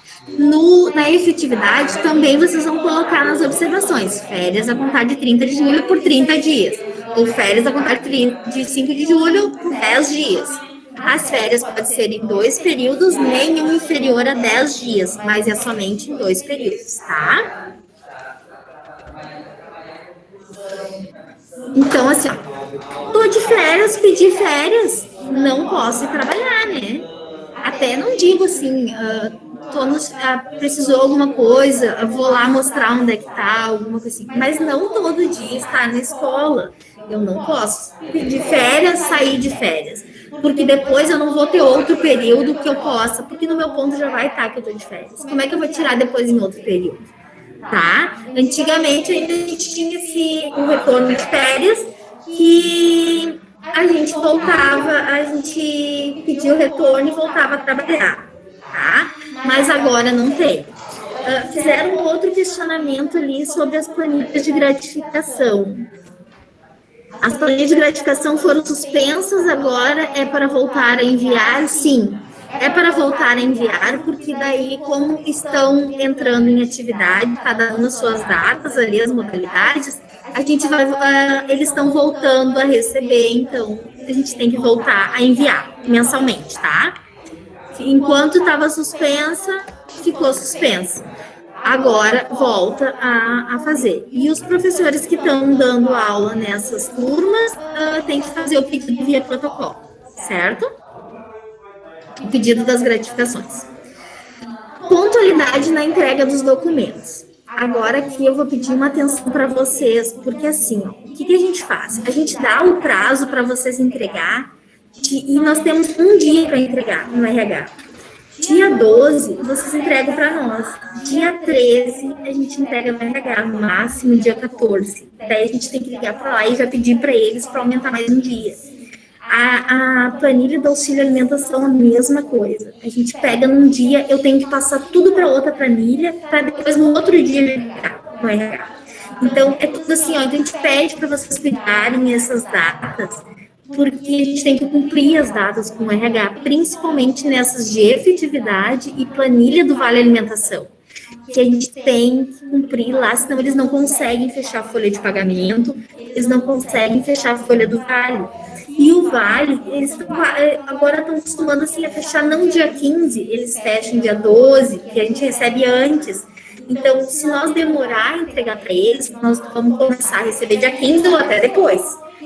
Na efetividade, também vocês vão colocar nas observações, férias a contar de 30 de julho por 30 dias, ou férias a contar de 5 de julho por 10 dias. As férias podem ser em 2 períodos, nenhum inferior a 10 dias, mas é somente em 2 períodos, tá? Então, assim, ó, tô de férias, pedi férias, não posso ir trabalhar, né? Até não digo assim, precisou alguma coisa, eu vou lá mostrar onde é que tá, alguma coisa assim. Mas não todo dia estar na escola. Eu não posso pedir férias, sair de férias. Porque depois eu não vou ter outro período que eu possa, porque no meu ponto já vai estar que eu tô de férias. Como é que eu vou tirar depois em outro período? Tá? Antigamente a gente tinha um retorno de férias que a gente pedia o retorno e voltava a trabalhar, tá? Mas agora não tem. Fizeram um outro questionamento ali sobre as planilhas de gratificação. As planilhas de gratificação foram suspensas, agora é para voltar a enviar? Sim, é para voltar a enviar, porque daí, como estão entrando em atividade, cada um nas suas datas, ali as modalidades, a gente eles estão voltando a receber, então a gente tem que voltar a enviar mensalmente, tá? Enquanto estava suspensa, ficou suspensa. Agora volta a fazer. E os professores que estão dando aula nessas turmas têm que fazer o pedido via protocolo, certo? O pedido das gratificações. Pontualidade na entrega dos documentos. Agora aqui eu vou pedir uma atenção para vocês, porque assim, ó, o que a gente faz? A gente dá o prazo para vocês entregar e nós temos um dia para entregar no RH. Dia 12, vocês entregam para nós. Dia 13, a gente entrega no RH, no máximo dia 14. Daí a gente tem que ligar para lá e já pedir para eles para aumentar mais um dia. A planilha do auxílio alimentação é a mesma coisa. A gente pega num dia, eu tenho que passar tudo para outra planilha, para depois no outro dia ligar no RH. Então, é tudo assim, ó. Então a gente pede para vocês cuidarem essas datas, porque a gente tem que cumprir as datas com o RH, principalmente nessas de efetividade e planilha do Vale Alimentação, que a gente tem que cumprir lá, senão eles não conseguem fechar a folha de pagamento, eles não conseguem fechar a folha do Vale. E o Vale, eles agora estão acostumando assim, a fechar não dia 15, eles fecham dia 12, que a gente recebe antes. Então, se nós demorar a entregar para eles, nós vamos começar a receber dia 15 ou até depois.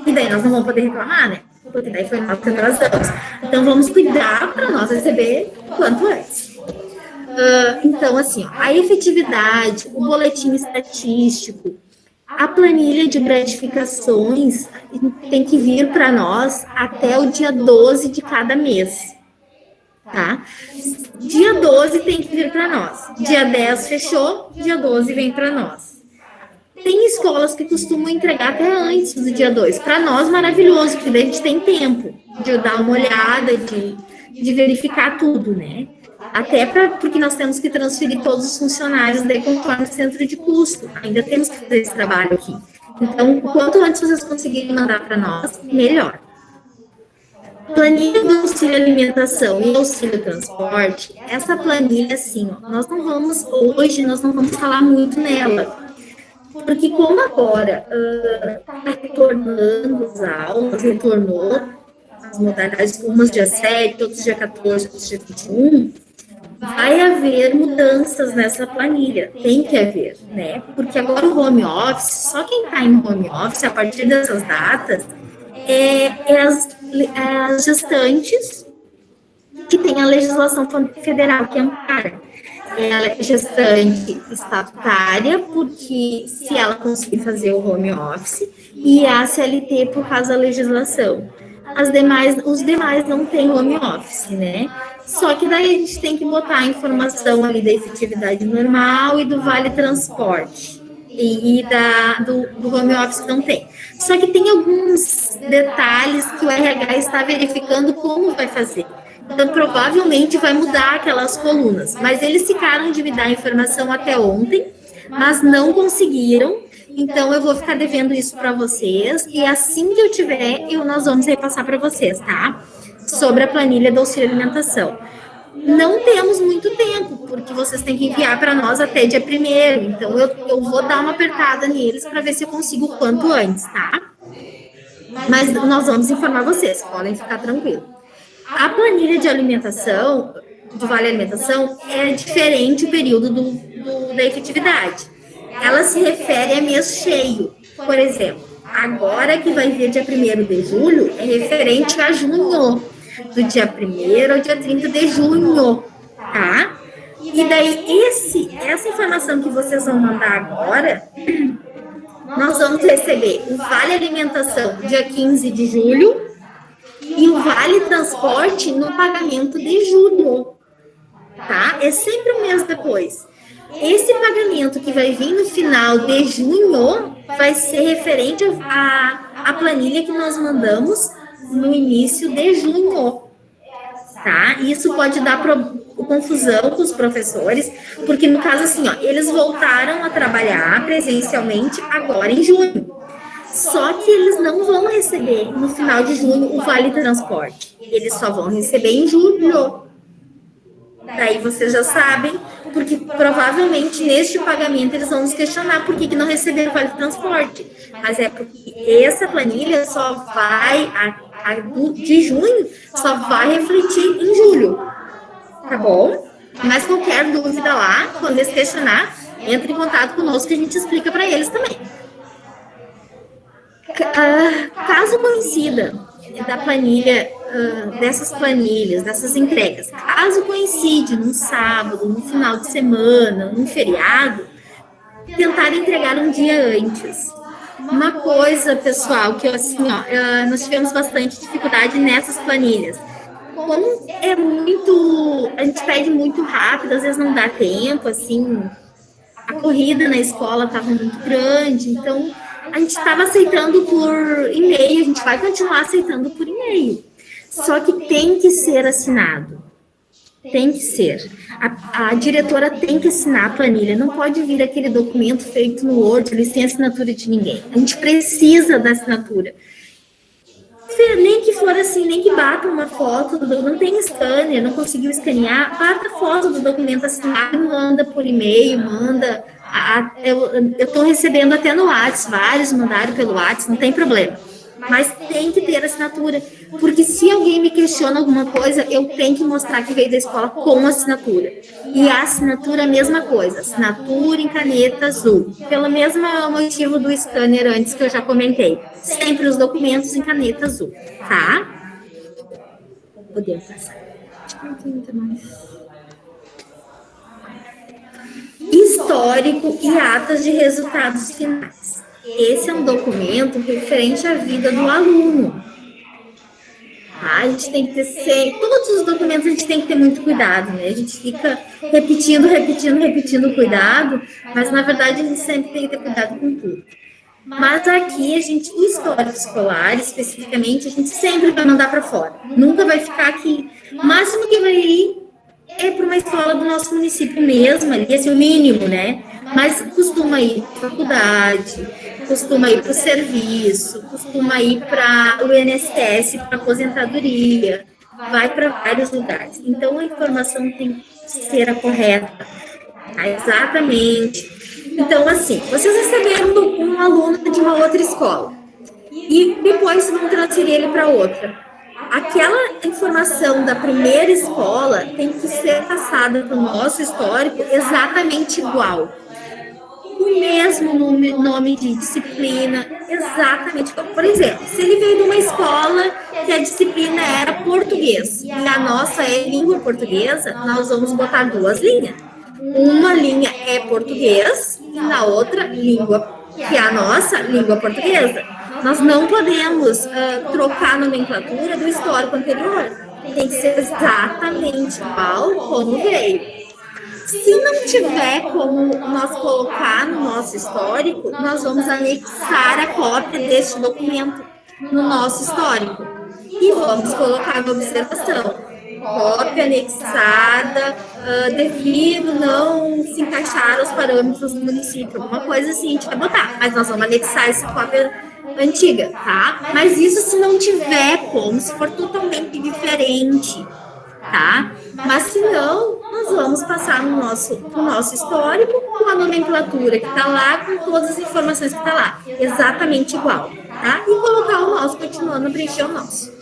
E daí nós não vamos poder reclamar, né? Porque daí foi nós que atrasamos. Então, vamos cuidar para nós receber quanto antes. Então, assim, ó, a efetividade, o boletim estatístico, a planilha de gratificações tem que vir para nós até o dia 12 de cada mês, tá? Dia 12 tem que vir para nós. Dia 10 fechou, dia 12 vem para nós. Tem escolas que costumam entregar até antes do dia 2. Para nós, maravilhoso, porque daí a gente tem tempo de dar uma olhada, de verificar tudo, né? Até porque nós temos que transferir todos os funcionários daí conforme o centro de custo. Ainda temos que fazer esse trabalho aqui. Então, quanto antes vocês conseguirem mandar para nós, melhor. Planilha do auxílio alimentação e auxílio transporte, essa planilha, assim, ó, nós não vamos falar muito nela. Porque como agora está retornando as aulas, retornou as modalidades, umas dia 7, outros dia 14, outros dia 21, vai haver mudanças nessa planilha, tem que haver, né? Porque agora o home office, só quem está em home office, a partir dessas datas, as gestantes que tem a legislação federal que ampara. Ela é gestante estatutária, porque se ela conseguir fazer o home office, e a CLT por causa da legislação. Os demais não têm home office, né? Só que daí a gente tem que botar a informação ali da efetividade normal e do vale transporte. E do home office não tem. Só que tem alguns detalhes que o RH está verificando como vai fazer. Então, provavelmente vai mudar aquelas colunas. Mas eles ficaram de me dar a informação até ontem, mas não conseguiram. Então, eu vou ficar devendo isso para vocês. E assim que eu tiver, nós vamos repassar para vocês, tá? Sobre a planilha do auxílio alimentação. Não temos muito tempo, porque vocês têm que enviar para nós até dia 1º. Então, eu vou dar uma apertada neles para ver se eu consigo o quanto antes, tá? Mas nós vamos informar vocês, podem ficar tranquilos. A planilha de alimentação, do Vale Alimentação, é diferente o período da efetividade. Ela se refere a mês cheio. Por exemplo, agora que vai vir dia 1º de julho, é referente a junho. Do dia 1º ao dia 30 de junho, tá? E daí, essa informação que vocês vão mandar agora, nós vamos receber o Vale Alimentação dia 15 de julho e o Vale Transporte no pagamento de julho, tá? É sempre um mês depois. Esse pagamento que vai vir no final de junho vai ser referente à planilha que nós mandamos no início de junho, tá? Isso pode dar confusão com os professores, porque no caso assim, ó, eles voltaram a trabalhar presencialmente agora em junho. Só que eles não vão receber no final de junho o Vale Transporte. Eles só vão receber em julho. Daí vocês já sabem, porque provavelmente neste pagamento eles vão nos questionar por que não receberam o Vale Transporte. Mas é porque essa planilha só vai, de junho, só vai refletir em julho. Tá bom? Mas qualquer dúvida lá, quando eles questionar, entre em contato conosco que a gente explica para eles também. Caso coincida da planilha, dessas planilhas, dessas entregas, caso coincide num sábado, no final de semana, num feriado, tentar entregar um dia antes. Uma coisa, pessoal, que assim, ó, nós tivemos bastante dificuldade nessas planilhas. Como é muito, a gente pede muito rápido, às vezes não dá tempo, assim, a corrida na escola estava muito grande, então a gente estava aceitando por e-mail, a gente vai continuar aceitando por e-mail. Só que tem que ser assinado. Tem que ser. A diretora tem que assinar a planilha. Não pode vir aquele documento feito no Word, ali, sem assinatura de ninguém. A gente precisa da assinatura. Nem que for assim, nem que bata uma foto, não tem scanner, não conseguiu escanear, bata a foto do documento assinado, manda por e-mail, manda... Eu estou recebendo até no WhatsApp, vários mandaram pelo WhatsApp, não tem problema. Mas tem que ter assinatura, porque se alguém me questiona alguma coisa, eu tenho que mostrar que veio da escola com assinatura. E a assinatura é a mesma coisa, assinatura em caneta azul. Pelo mesmo motivo do scanner antes que eu já comentei. Sempre os documentos em caneta azul, tá? Podemos passar. Não tem muito mais. Histórico e atas de resultados finais. Esse é um documento referente à vida do aluno. Tá? A gente tem que ter todos os documentos a gente tem que ter muito cuidado, né? A gente fica repetindo o cuidado, mas na verdade a gente sempre tem que ter cuidado com tudo. Mas aqui o histórico escolar, especificamente, a gente sempre vai mandar para fora. Nunca vai ficar aqui. O máximo que vai ir é para uma escola do nosso município mesmo, ali, assim, o mínimo, né? Mas costuma ir para a faculdade, costuma ir para o serviço, costuma ir para o INSS, para a aposentadoria, vai para vários lugares. Então, a informação tem que ser a correta. Tá? Exatamente. Então, assim, vocês receberam um aluno de uma outra escola e depois vão transferir ele para outra. Aquela informação da primeira escola tem que ser passada para o nosso histórico exatamente igual. O mesmo nome de disciplina, exatamente igual. Por exemplo, se ele veio de uma escola que a disciplina era português e a nossa é língua portuguesa, nós vamos botar duas linhas. Uma linha é português e na outra língua, que é a nossa língua portuguesa. Nós não podemos trocar a nomenclatura do histórico anterior. Tem que ser exatamente igual como veio. Se não tiver como nós colocar no nosso histórico, nós vamos anexar a cópia deste documento no nosso histórico. E vamos colocar na observação. Cópia anexada, devido não se encaixar aos parâmetros do município. Alguma coisa assim a gente vai botar. Mas nós vamos anexar essa cópia antiga, tá? Mas isso se não tiver como, se for totalmente diferente, tá? Mas se não, nós vamos passar no nosso histórico com a nomenclatura que tá lá, com todas as informações que tá lá, exatamente igual, tá? E colocar o nosso, continuando a preencher o nosso.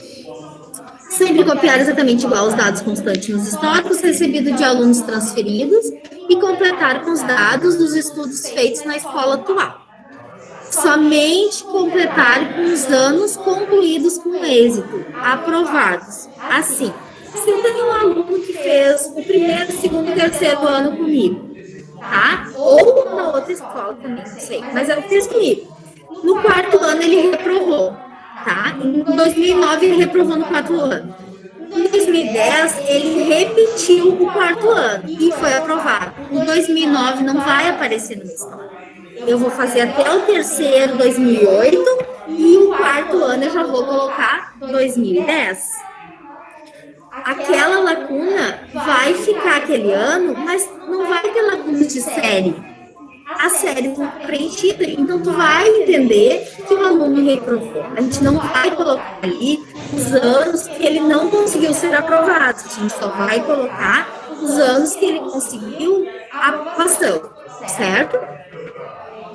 Sempre copiar exatamente igual os dados constantes nos históricos recebidos de alunos transferidos e completar com os dados dos estudos feitos na escola atual. Somente completar com os anos concluídos com êxito, aprovados. Assim, Se eu tenho um aluno que fez o primeiro, segundo e terceiro ano comigo, tá? Ou na outra escola também, não sei, mas eu fiz comigo. No quarto ano ele reprovou, tá? Em 2009 ele reprovou no quarto ano. Em 2010 ele repetiu o quarto ano e foi aprovado. Em 2009 não vai aparecer na minha história. Eu vou fazer até o terceiro, 2008, e o quarto ano eu já vou colocar 2010. Aquela lacuna vai ficar aquele ano, mas não vai ter lacuna de série. A série está preenchida, então tu vai entender que o aluno reprovou. A gente não vai colocar ali os anos que ele não conseguiu ser aprovado, a gente só vai colocar os anos que ele conseguiu a aprovação, certo?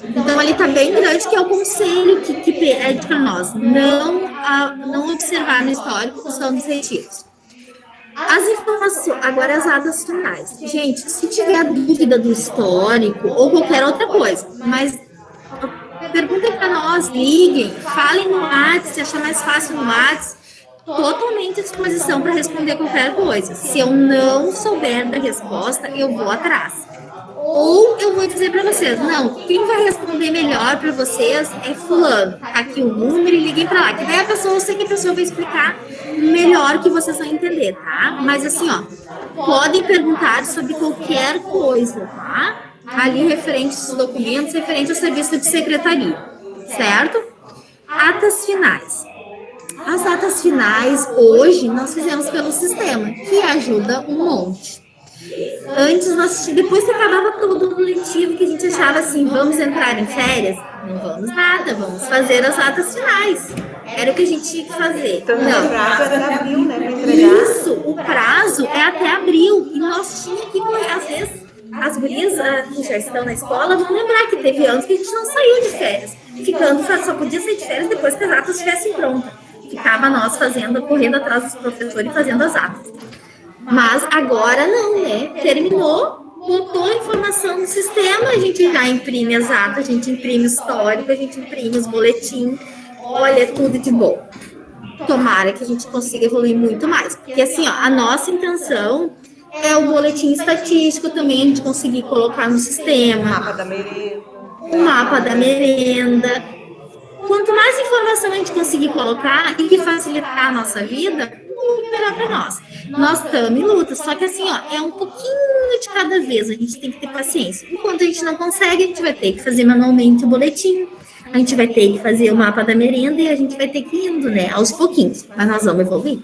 Então, ele está bem grande, que é o conselho que pede para nós não observar no histórico os anos retidos. As informações, agora as atas finais. Gente, se tiver dúvida do histórico ou qualquer outra coisa, mas perguntem para nós, liguem, falem no WhatsApp, se achar mais fácil no WhatsApp, totalmente à disposição para responder qualquer coisa. Se eu não souber da resposta, eu vou atrás. Ou eu vou dizer para vocês, não, quem vai responder melhor para vocês é fulano. Aqui o número e liguem para lá. Que daí a pessoa, eu sei que a pessoa vai explicar melhor que vocês vão entender, tá? Mas assim, ó, podem perguntar sobre qualquer coisa, tá? Ali referente aos documentos, referente ao serviço de secretaria, certo? Atas finais. As atas finais, hoje, nós fizemos pelo sistema, que ajuda um monte. Antes, depois que acabava todo o letivo, que a gente achava assim, vamos entrar em férias? Não vamos nada, vamos fazer as atas finais. Era o que a gente tinha que fazer. Então, não. O prazo é até abril, né? Para entregar. Isso, o prazo é até abril. E nós tínhamos que correr, às vezes, as gurias que já estão na escola vão lembrar que teve anos que a gente não saiu de férias. Só podia sair de férias depois que as atas estivessem prontas. Ficava nós correndo atrás dos professores e fazendo as atas. Mas agora não, né? Terminou, botou a informação no sistema, a gente já imprime as atas, a gente imprime o histórico, a gente imprime os boletins. Olha, tudo de bom. Tomara que a gente consiga evoluir muito mais. Porque assim, ó, a nossa intenção é o boletim estatístico também, a gente conseguir colocar no sistema. O mapa da merenda. Quanto mais informação a gente conseguir colocar e que facilitar a nossa vida, melhor para nós. Nós estamos em luta, só que assim, ó, é um pouquinho de cada vez, a gente tem que ter paciência. Enquanto a gente não consegue, a gente vai ter que fazer manualmente o boletim, a gente vai ter que fazer o mapa da merenda e a gente vai ter que ir indo, né, aos pouquinhos, mas nós vamos evoluir.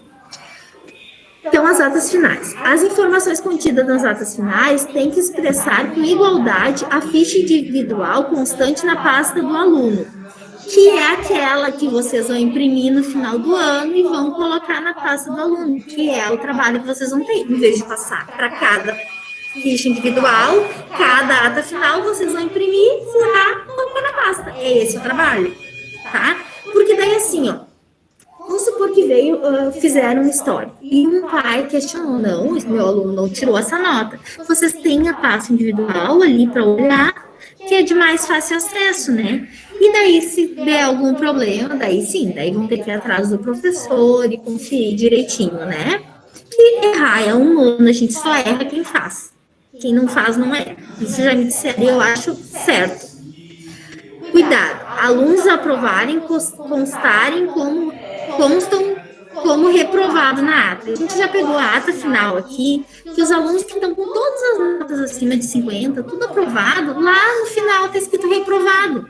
Então, as atas finais. As informações contidas nas atas finais têm que expressar com igualdade a ficha individual constante na pasta do aluno, que é aquela que vocês vão imprimir no final do ano e vão colocar na pasta do aluno, que é o trabalho que vocês vão ter, em vez de passar para cada ficha individual, cada ata final, vocês vão imprimir, furar e colocar na pasta. É esse o trabalho, tá? Porque daí assim, ó, vamos supor que fizeram uma história e um pai questionou, não, meu aluno não tirou essa nota. Vocês têm a pasta individual ali para olhar, que é de mais fácil acesso, né? E daí, se der algum problema, daí vão ter que ir atrás do professor e conferir direitinho, né? E errar é humano, a gente só erra quem faz. Quem não faz, não erra. Isso já me disseram, eu acho certo. Cuidado, alunos aprovarem, constarem constam como reprovado na ata. A gente já pegou a ata final aqui, que os alunos que estão com todas as notas acima de 50, tudo aprovado, lá no final está escrito reprovado.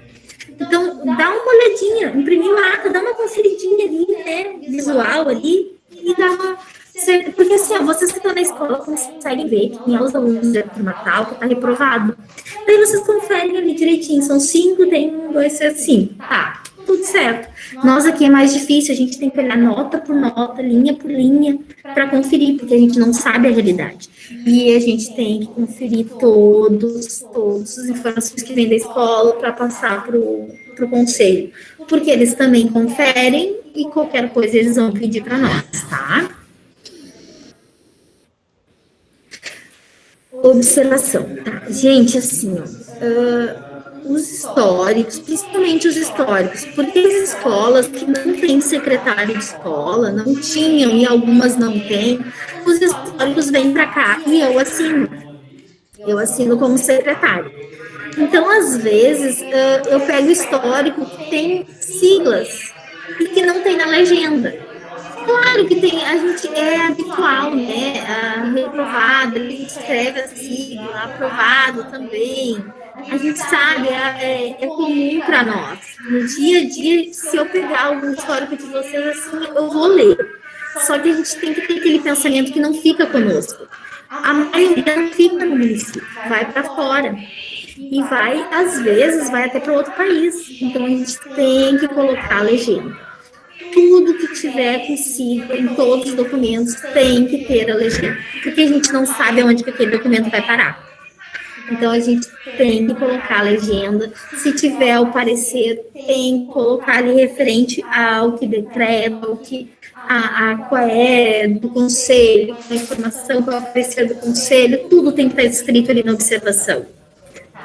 Então, dá uma olhadinha, imprimiu a ata, dá uma conferidinha ali, né, visual ali, e dá uma... Porque assim, ó, vocês que estão na escola conseguem ver quem é os alunos de turma tal que está reprovado. Daí vocês conferem ali direitinho, são 5, tem 1, 2, 3, 5. Tá, tudo certo. Nós aqui é mais difícil, a gente tem que olhar nota por nota, linha por linha, para conferir, porque a gente não sabe a realidade. E a gente tem que conferir todas as informações que vêm da escola para passar para o conselho. Porque eles também conferem e qualquer coisa eles vão pedir para nós, tá? Observação, tá? Gente, assim, ó, os históricos, principalmente os históricos, porque as escolas que não têm secretário de escola, não tinham, e algumas não têm, os históricos vêm para cá e eu assino como secretário. Então, às vezes, eu pego histórico que tem siglas e que não tem na legenda. Claro que tem, a gente é habitual, né? A reprovado, a gente escreve a sigla, aprovado também. A gente sabe, é comum para nós. No dia a dia, se eu pegar algum histórico de vocês assim, eu vou ler. Só que a gente tem que ter aquele pensamento que não fica conosco. A maioria não fica no município, vai para fora. E vai, às vezes, vai até para outro país. Então, a gente tem que colocar a legenda. Tudo que tiver com sigla em todos os documentos tem que ter a legenda. Porque a gente não sabe aonde que aquele documento vai parar. Então, a gente tem que colocar a legenda. Se tiver o parecer, tem que colocar ali referente ao que decreta, ao que qual é do conselho, a informação, qual é o parecer do conselho, tudo tem que estar escrito ali na observação.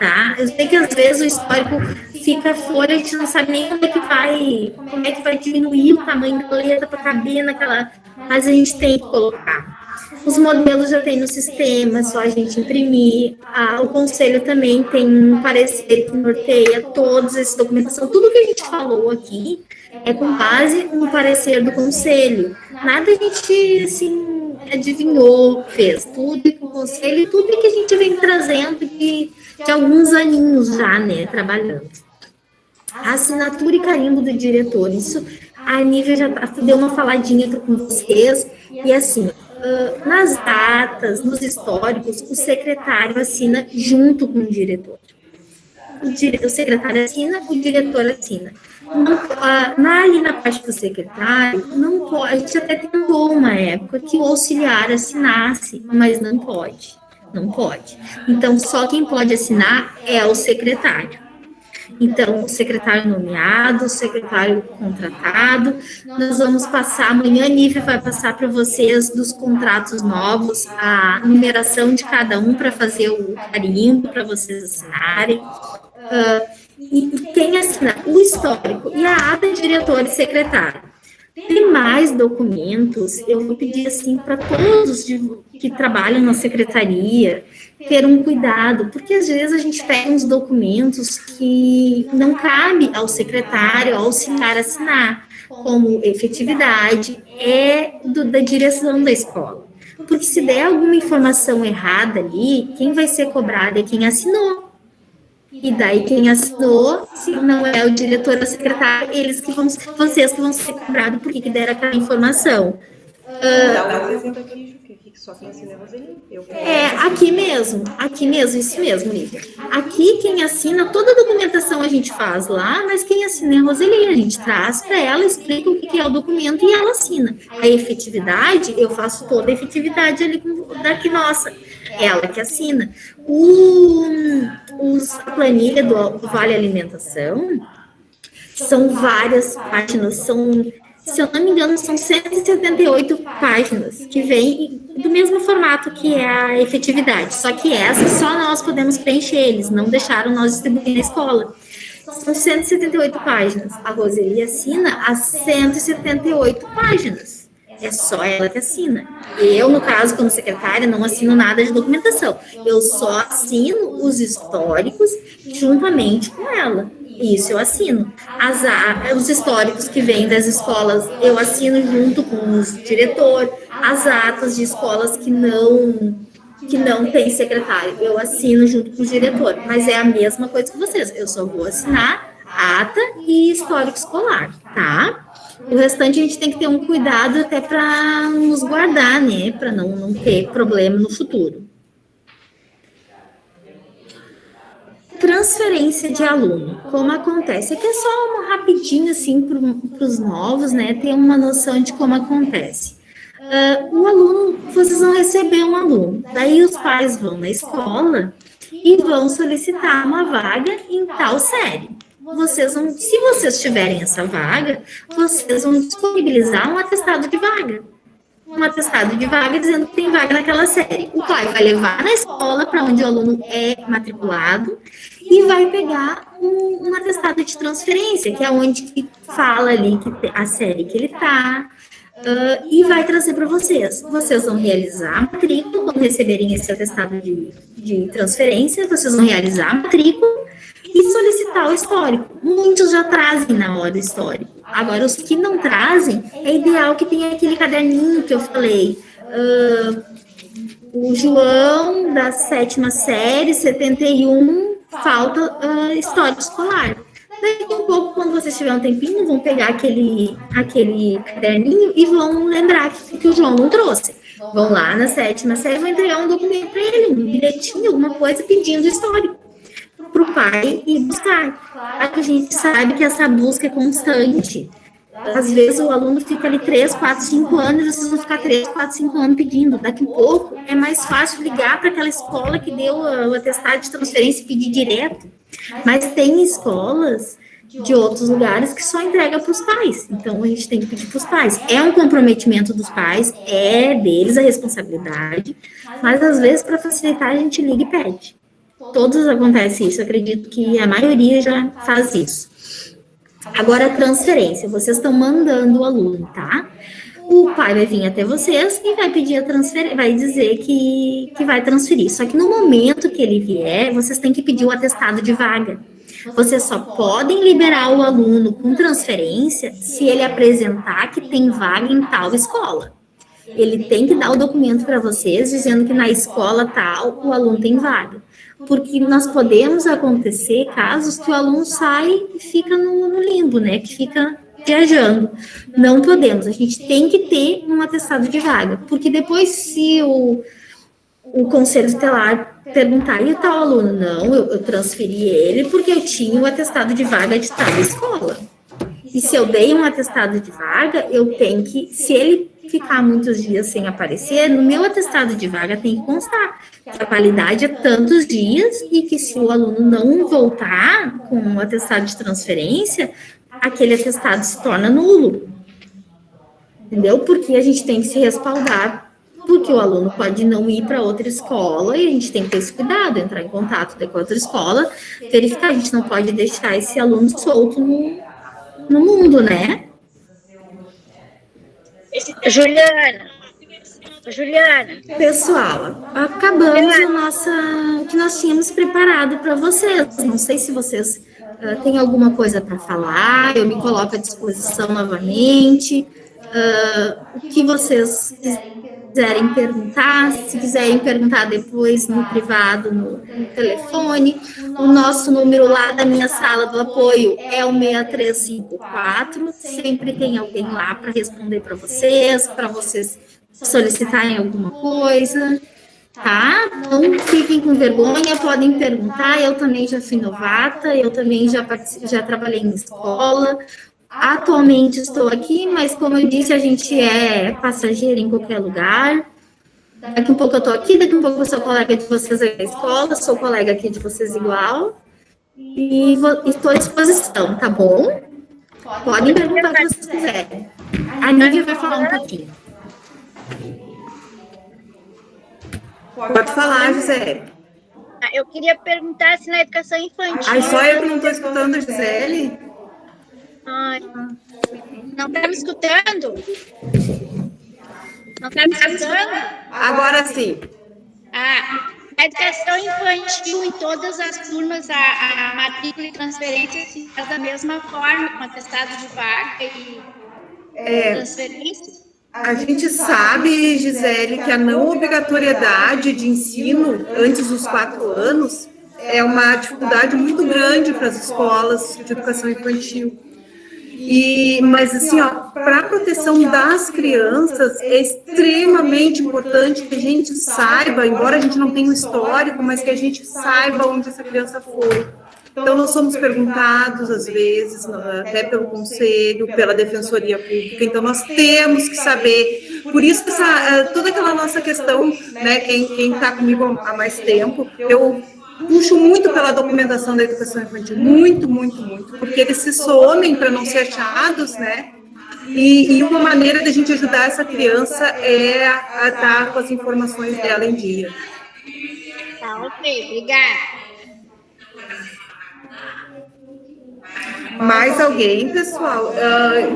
Tá? Eu sei que às vezes o histórico fica fora, a gente não sabe nem como é que vai diminuir o tamanho da letra para caber naquela, mas a gente tem que colocar. Os modelos já tem no sistema, é só a gente imprimir. O conselho também tem um parecer que norteia todas essas documentação. Tudo que a gente falou aqui é com base no parecer do conselho. Nada a gente, assim, adivinhou, fez. Tudo com o conselho, tudo que a gente vem trazendo de alguns aninhos já, né, trabalhando. A assinatura e carimbo do diretor, isso a Nívia já deu uma faladinha com vocês, e assim, nas atas, nos históricos, o secretário assina junto com o diretor. O secretário assina, o diretor assina. Ali na parte do secretário, não pode, a gente até tentou uma época que o auxiliar assinasse, mas não pode. Não pode. Então, só quem pode assinar é o secretário. Então, o secretário nomeado, o secretário contratado, nós vamos passar, amanhã a Nívia vai passar para vocês dos contratos novos, a numeração de cada um para fazer o carimbo, para vocês assinarem. E quem assina o histórico e a ata é diretor e secretário. Demais documentos, eu vou pedir assim para todos que trabalham na secretaria ter um cuidado, porque às vezes a gente pega uns documentos que não cabe ao secretário, ao auxiliar assinar, como efetividade, da direção da escola. Porque se der alguma informação errada ali, quem vai ser cobrado é quem assinou. E daí quem assinou, se não é o diretor ou o secretário, vocês que vão ser cobrados por que deram aquela informação. Dá um exemplo aqui, que só quem assina é Roseli. Aqui mesmo, isso mesmo, Lívia. Aqui quem assina, toda a documentação a gente faz lá, mas quem assina é a Roseli, a gente traz para ela, explica o que é o documento e ela assina. A efetividade, eu faço toda a efetividade ali daqui nossa. Ela que assina. A planilha do Vale Alimentação são várias páginas, se eu não me engano, são 178 páginas, que vem do mesmo formato que é a efetividade, só que essa só nós podemos preencher, eles não deixaram nós distribuir na escola. São 178 páginas. A Roseli assina as 178 páginas. É só ela que assina. Eu, no caso, como secretária, não assino nada de documentação. Eu só assino os históricos juntamente com ela. Isso eu assino. Os históricos que vêm das escolas, eu assino junto com os diretores. As atas de escolas que não tem secretário, eu assino junto com o diretor. Mas é a mesma coisa que vocês. Eu só vou assinar ata e histórico escolar, tá? O restante a gente tem que ter um cuidado até para nos guardar, né? Para não ter problema no futuro. Transferência de aluno, como acontece? Aqui é só uma rapidinho, assim, para os novos, né? Ter uma noção de como acontece. O aluno, vocês vão receber um aluno. Daí os pais vão na escola e vão solicitar uma vaga em tal série. Se vocês tiverem essa vaga, vocês vão disponibilizar um atestado de vaga. Um atestado de vaga dizendo que tem vaga naquela série. O pai vai levar na escola para onde o aluno é matriculado e vai pegar um atestado de transferência, que é onde que fala ali que a série que ele está, e vai trazer para vocês. Vocês vão realizar a matrícula, quando receberem esse atestado de transferência, vocês vão realizar a matrícula e solicitar o histórico. Muitos já trazem na hora o histórico. Agora, os que não trazem, é ideal que tenha aquele caderninho que eu falei. O João, da 7ª série, 71, falta histórico escolar. Daqui a pouco, quando vocês tiverem um tempinho, vão pegar aquele caderninho e vão lembrar que o João não trouxe. Vão lá na 7ª série e vão entregar um documento para ele, um bilhetinho, alguma coisa, pedindo histórico para o pai ir buscar. A gente sabe que essa busca é constante. Às vezes o aluno fica ali 3, 4, 5 anos, e vocês vão ficar 3, 4, 5 anos pedindo. Daqui a pouco é mais fácil ligar para aquela escola que deu o atestado de transferência e pedir direto. Mas tem escolas de outros lugares que só entrega para os pais. Então a gente tem que pedir para os pais. É um comprometimento dos pais, é deles a responsabilidade, mas às vezes para facilitar a gente liga e pede. Todos acontece isso, acredito que a maioria já faz isso. Agora, a transferência, vocês estão mandando o aluno, tá? O pai vai vir até vocês e vai pedir a transferência, vai dizer que vai transferir. Só que no momento que ele vier, vocês têm que pedir o atestado de vaga. Vocês só podem liberar o aluno com transferência se ele apresentar que tem vaga em tal escola. Ele tem que dar o documento para vocês dizendo que na escola tal o aluno tem vaga. Porque nós podemos acontecer casos que o aluno sai e fica no limbo, né? Que fica viajando. Não podemos, a gente tem que ter um atestado de vaga. Porque depois, se o conselho tutelar perguntar, e o tal aluno? Não, eu transferi ele porque eu tinha o atestado de vaga de tal escola. E se eu dei um atestado de vaga, eu tenho que, se ele ficar muitos dias sem aparecer, no meu atestado de vaga tem que constar que a validade é tantos dias e que se o aluno não voltar com o atestado de transferência, aquele atestado se torna nulo. Entendeu? Porque a gente tem que se respaldar, porque o aluno pode não ir para outra escola e a gente tem que ter esse cuidado, entrar em contato com outra escola, verificar, a gente não pode deixar esse aluno solto no mundo, né? Juliana. Pessoal, acabamos o que nós tínhamos preparado para vocês. Não sei se vocês têm alguma coisa para falar, eu me coloco à disposição novamente. O que vocês quiserem perguntar, se quiserem perguntar depois no privado, no telefone, o nosso número lá da minha sala do apoio é o 6354, sempre tem alguém lá para responder para vocês solicitarem alguma coisa, tá? Não fiquem com vergonha, podem perguntar, eu também já fui novata, eu também já trabalhei em escola. Atualmente estou aqui, mas como eu disse, a gente é passageiro em qualquer lugar. Daqui a pouco eu estou aqui, daqui a pouco eu sou colega de vocês aí na escola, sou colega aqui de vocês igual. E estou à disposição, tá bom? Podem perguntar o que vocês quiserem. A Nívia vai falar um pouquinho. Pode falar, Gisele. Eu queria perguntar se na educação infantil... Ai, só eu que não estou escutando, Gisele? Ai, não está me escutando? Não está me escutando? Agora sim. A educação infantil, em todas as turmas, a matrícula e transferência se faz da mesma forma, com atestado de vaga e transferência? A gente sabe, Gisele, que a não obrigatoriedade de ensino antes dos 4 anos é uma dificuldade muito grande para as escolas de educação infantil. Mas assim, para a proteção das crianças, é extremamente importante que a gente saiba, embora a gente não tenha um histórico, mas que a gente saiba onde essa criança foi. Então, nós somos perguntados, às vezes, até pelo Conselho, pela Defensoria Pública, então nós temos que saber. Por isso, toda aquela nossa questão, né, quem está comigo há mais tempo, eu puxo muito pela documentação da educação infantil, muito, muito, muito, porque eles se somem para não ser achados, né? E uma maneira da gente ajudar essa criança é a estar com as informações dela em dia. Tá, ok, obrigada. Mais alguém, pessoal?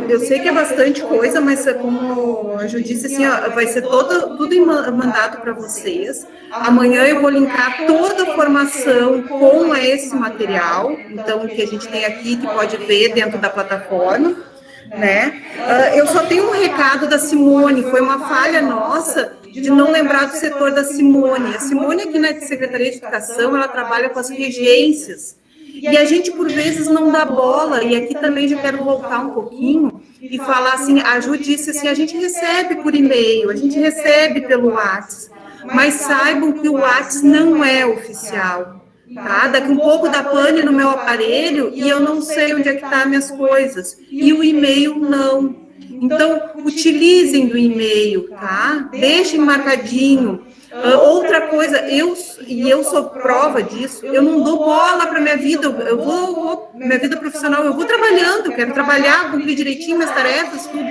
Eu sei que é bastante coisa, mas como a Ju disse, assim, ó, vai ser tudo mandado para vocês. Amanhã eu vou linkar toda a formação com esse material, então, que a gente tem aqui, que pode ver dentro da plataforma, né? Eu só tenho um recado da Simone, foi uma falha nossa de não lembrar do setor da Simone. A Simone aqui na Secretaria de Educação, ela trabalha com as regências, e a gente, por vezes, não dá bola, e aqui também já quero voltar um pouquinho e falar assim, a Ju disse assim, a gente recebe por e-mail, a gente recebe pelo WhatsApp, mas saibam que o WhatsApp não é oficial, tá? Daqui um pouco dá pane no meu aparelho e eu não sei onde é que tá as minhas coisas, e o e-mail não. Então, utilizem do e-mail, tá? Deixem marcadinho. Outra coisa, eu sou prova disso, eu não dou bola para minha vida, minha vida profissional, eu vou trabalhando, quero trabalhar, cumprir direitinho minhas tarefas, tudo.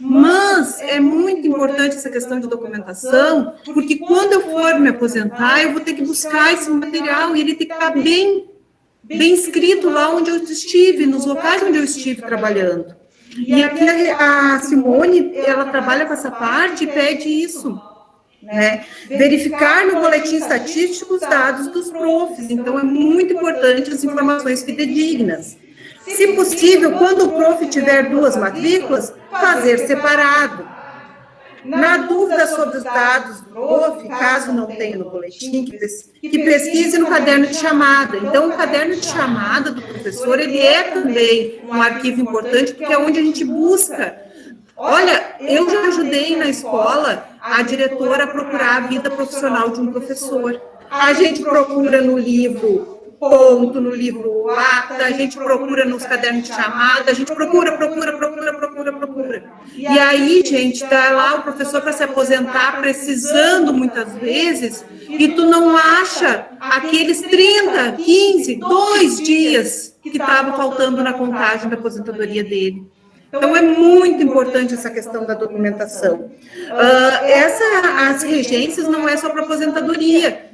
Mas é muito importante essa questão de documentação, porque quando eu for me aposentar, eu vou ter que buscar esse material e ele tem que estar bem escrito lá onde eu estive, nos locais onde eu estive trabalhando. E aqui a Simone, ela trabalha com essa parte e pede isso. Né? Verificar no boletim estatístico os dados dos profs, então é muito importante as informações fidedignas. Se possível, quando o prof tiver 2 matrículas, fazer separado. Na dúvida sobre os dados do prof, caso não tenha no boletim, que pesquise no caderno de chamada. Então, o caderno de chamada do professor, ele é também um arquivo importante, porque é onde a gente busca. Olha, eu já ajudei na escola a diretora a procurar a vida profissional de um professor. A gente procura no livro ponto, no livro ata, a gente procura nos cadernos de chamada, a gente procura. E aí, gente, tá lá o professor para se aposentar, precisando muitas vezes, e tu não acha aqueles 30, 15, 2 dias que estavam faltando na contagem da aposentadoria dele. Então, é muito importante essa questão da documentação. As regências não é só para aposentadoria.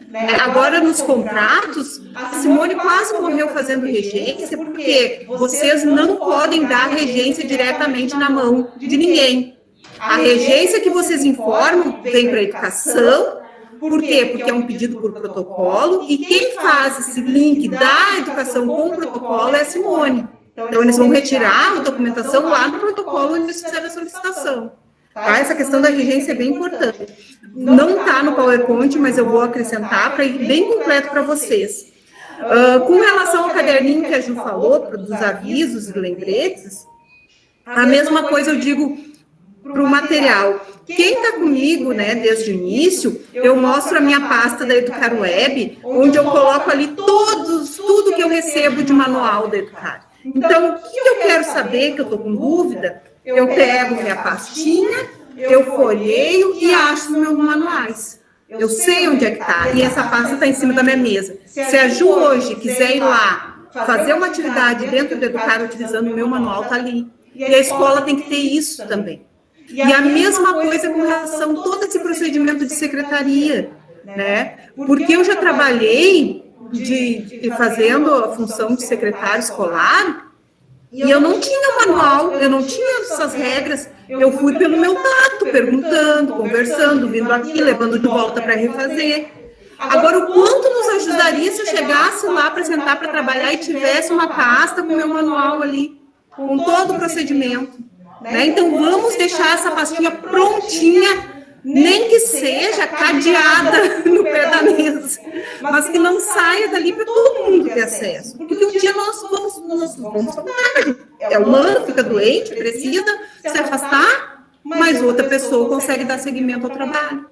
Agora, nos contratos, a Simone quase morreu fazendo regência, porque vocês não podem dar regência diretamente na mão de ninguém. A regência que vocês informam vem para a educação. Por quê? Porque é um pedido por protocolo, e quem faz esse link da educação com o protocolo é a Simone. Então, eles vão retirar a documentação lá do protocolo onde eles fizeram a solicitação. Tá? Essa questão da regência é bem importante. Não está no PowerPoint, mas eu vou acrescentar para ir bem completo para vocês. Com relação ao caderninho que a Ju falou, dos avisos e lembretes, a mesma coisa eu digo para o material. Quem está comigo, né, desde o início, eu mostro a minha pasta da Educar Web, onde eu coloco ali tudo que eu recebo de manual da Educar. Então, o que eu quero saber, que eu estou com dúvida, eu pego minha pastinha, eu folheio e acho os meus manuais. Eu sei onde é que está, e essa pasta está em cima da minha mesa. Se a Ju hoje quiser ir lá fazer uma atividade dentro do Educar utilizando o meu manual, está ali. E a escola tem que ter isso também. E a mesma coisa com relação a todo esse procedimento de secretaria, né? Porque eu já trabalhei fazendo a função de secretário escolar, e eu não tinha manual, eu não tinha essas regras, eu fui pelo meu tato, perguntando, conversando, vindo aqui, levando de volta para refazer. Agora, o quanto nos ajudaria se eu chegasse lá para sentar para trabalhar e tivesse uma pasta com o meu manual ali, com todo o procedimento, né? Então, vamos deixar essa pastinha prontinha, nem que seja cadeada no pé da mesa, mas que não saia dali para todo mundo ter acesso. Porque um dia nós vamos é humano, fica doente, precisa se afastar, mas outra pessoa consegue dar seguimento ao trabalho.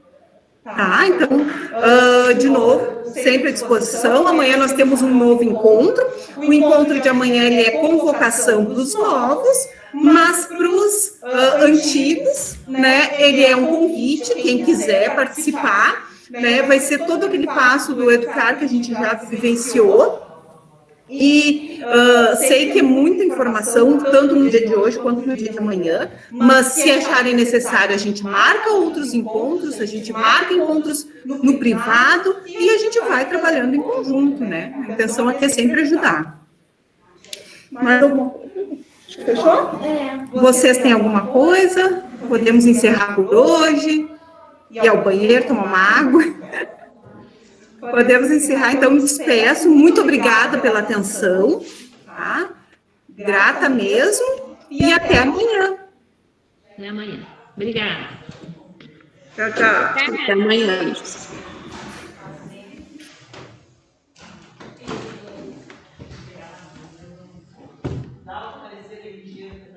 Tá? Então, de novo, sempre à disposição. Amanhã nós temos um novo encontro. O encontro de amanhã ele é convocação para os novos, mas para os antigos, né, ele é um convite, quem quiser participar, né, vai ser todo aquele passo do Educar que a gente já vivenciou, e sei que é muita informação, tanto no dia de hoje quanto no dia de amanhã, mas se acharem necessário, a gente marca outros encontros, a gente marca encontros no privado, e a gente vai trabalhando em conjunto, né, a intenção aqui é sempre ajudar. Mais alguma coisa? Fechou? Vocês têm alguma coisa? Podemos encerrar por hoje? Ir ao banheiro, tomar uma água? Podemos encerrar, então, me despeço. Muito obrigada pela atenção, tá? Grata mesmo. E até amanhã. Até amanhã. Obrigada. Tchau, tchau. Até amanhã.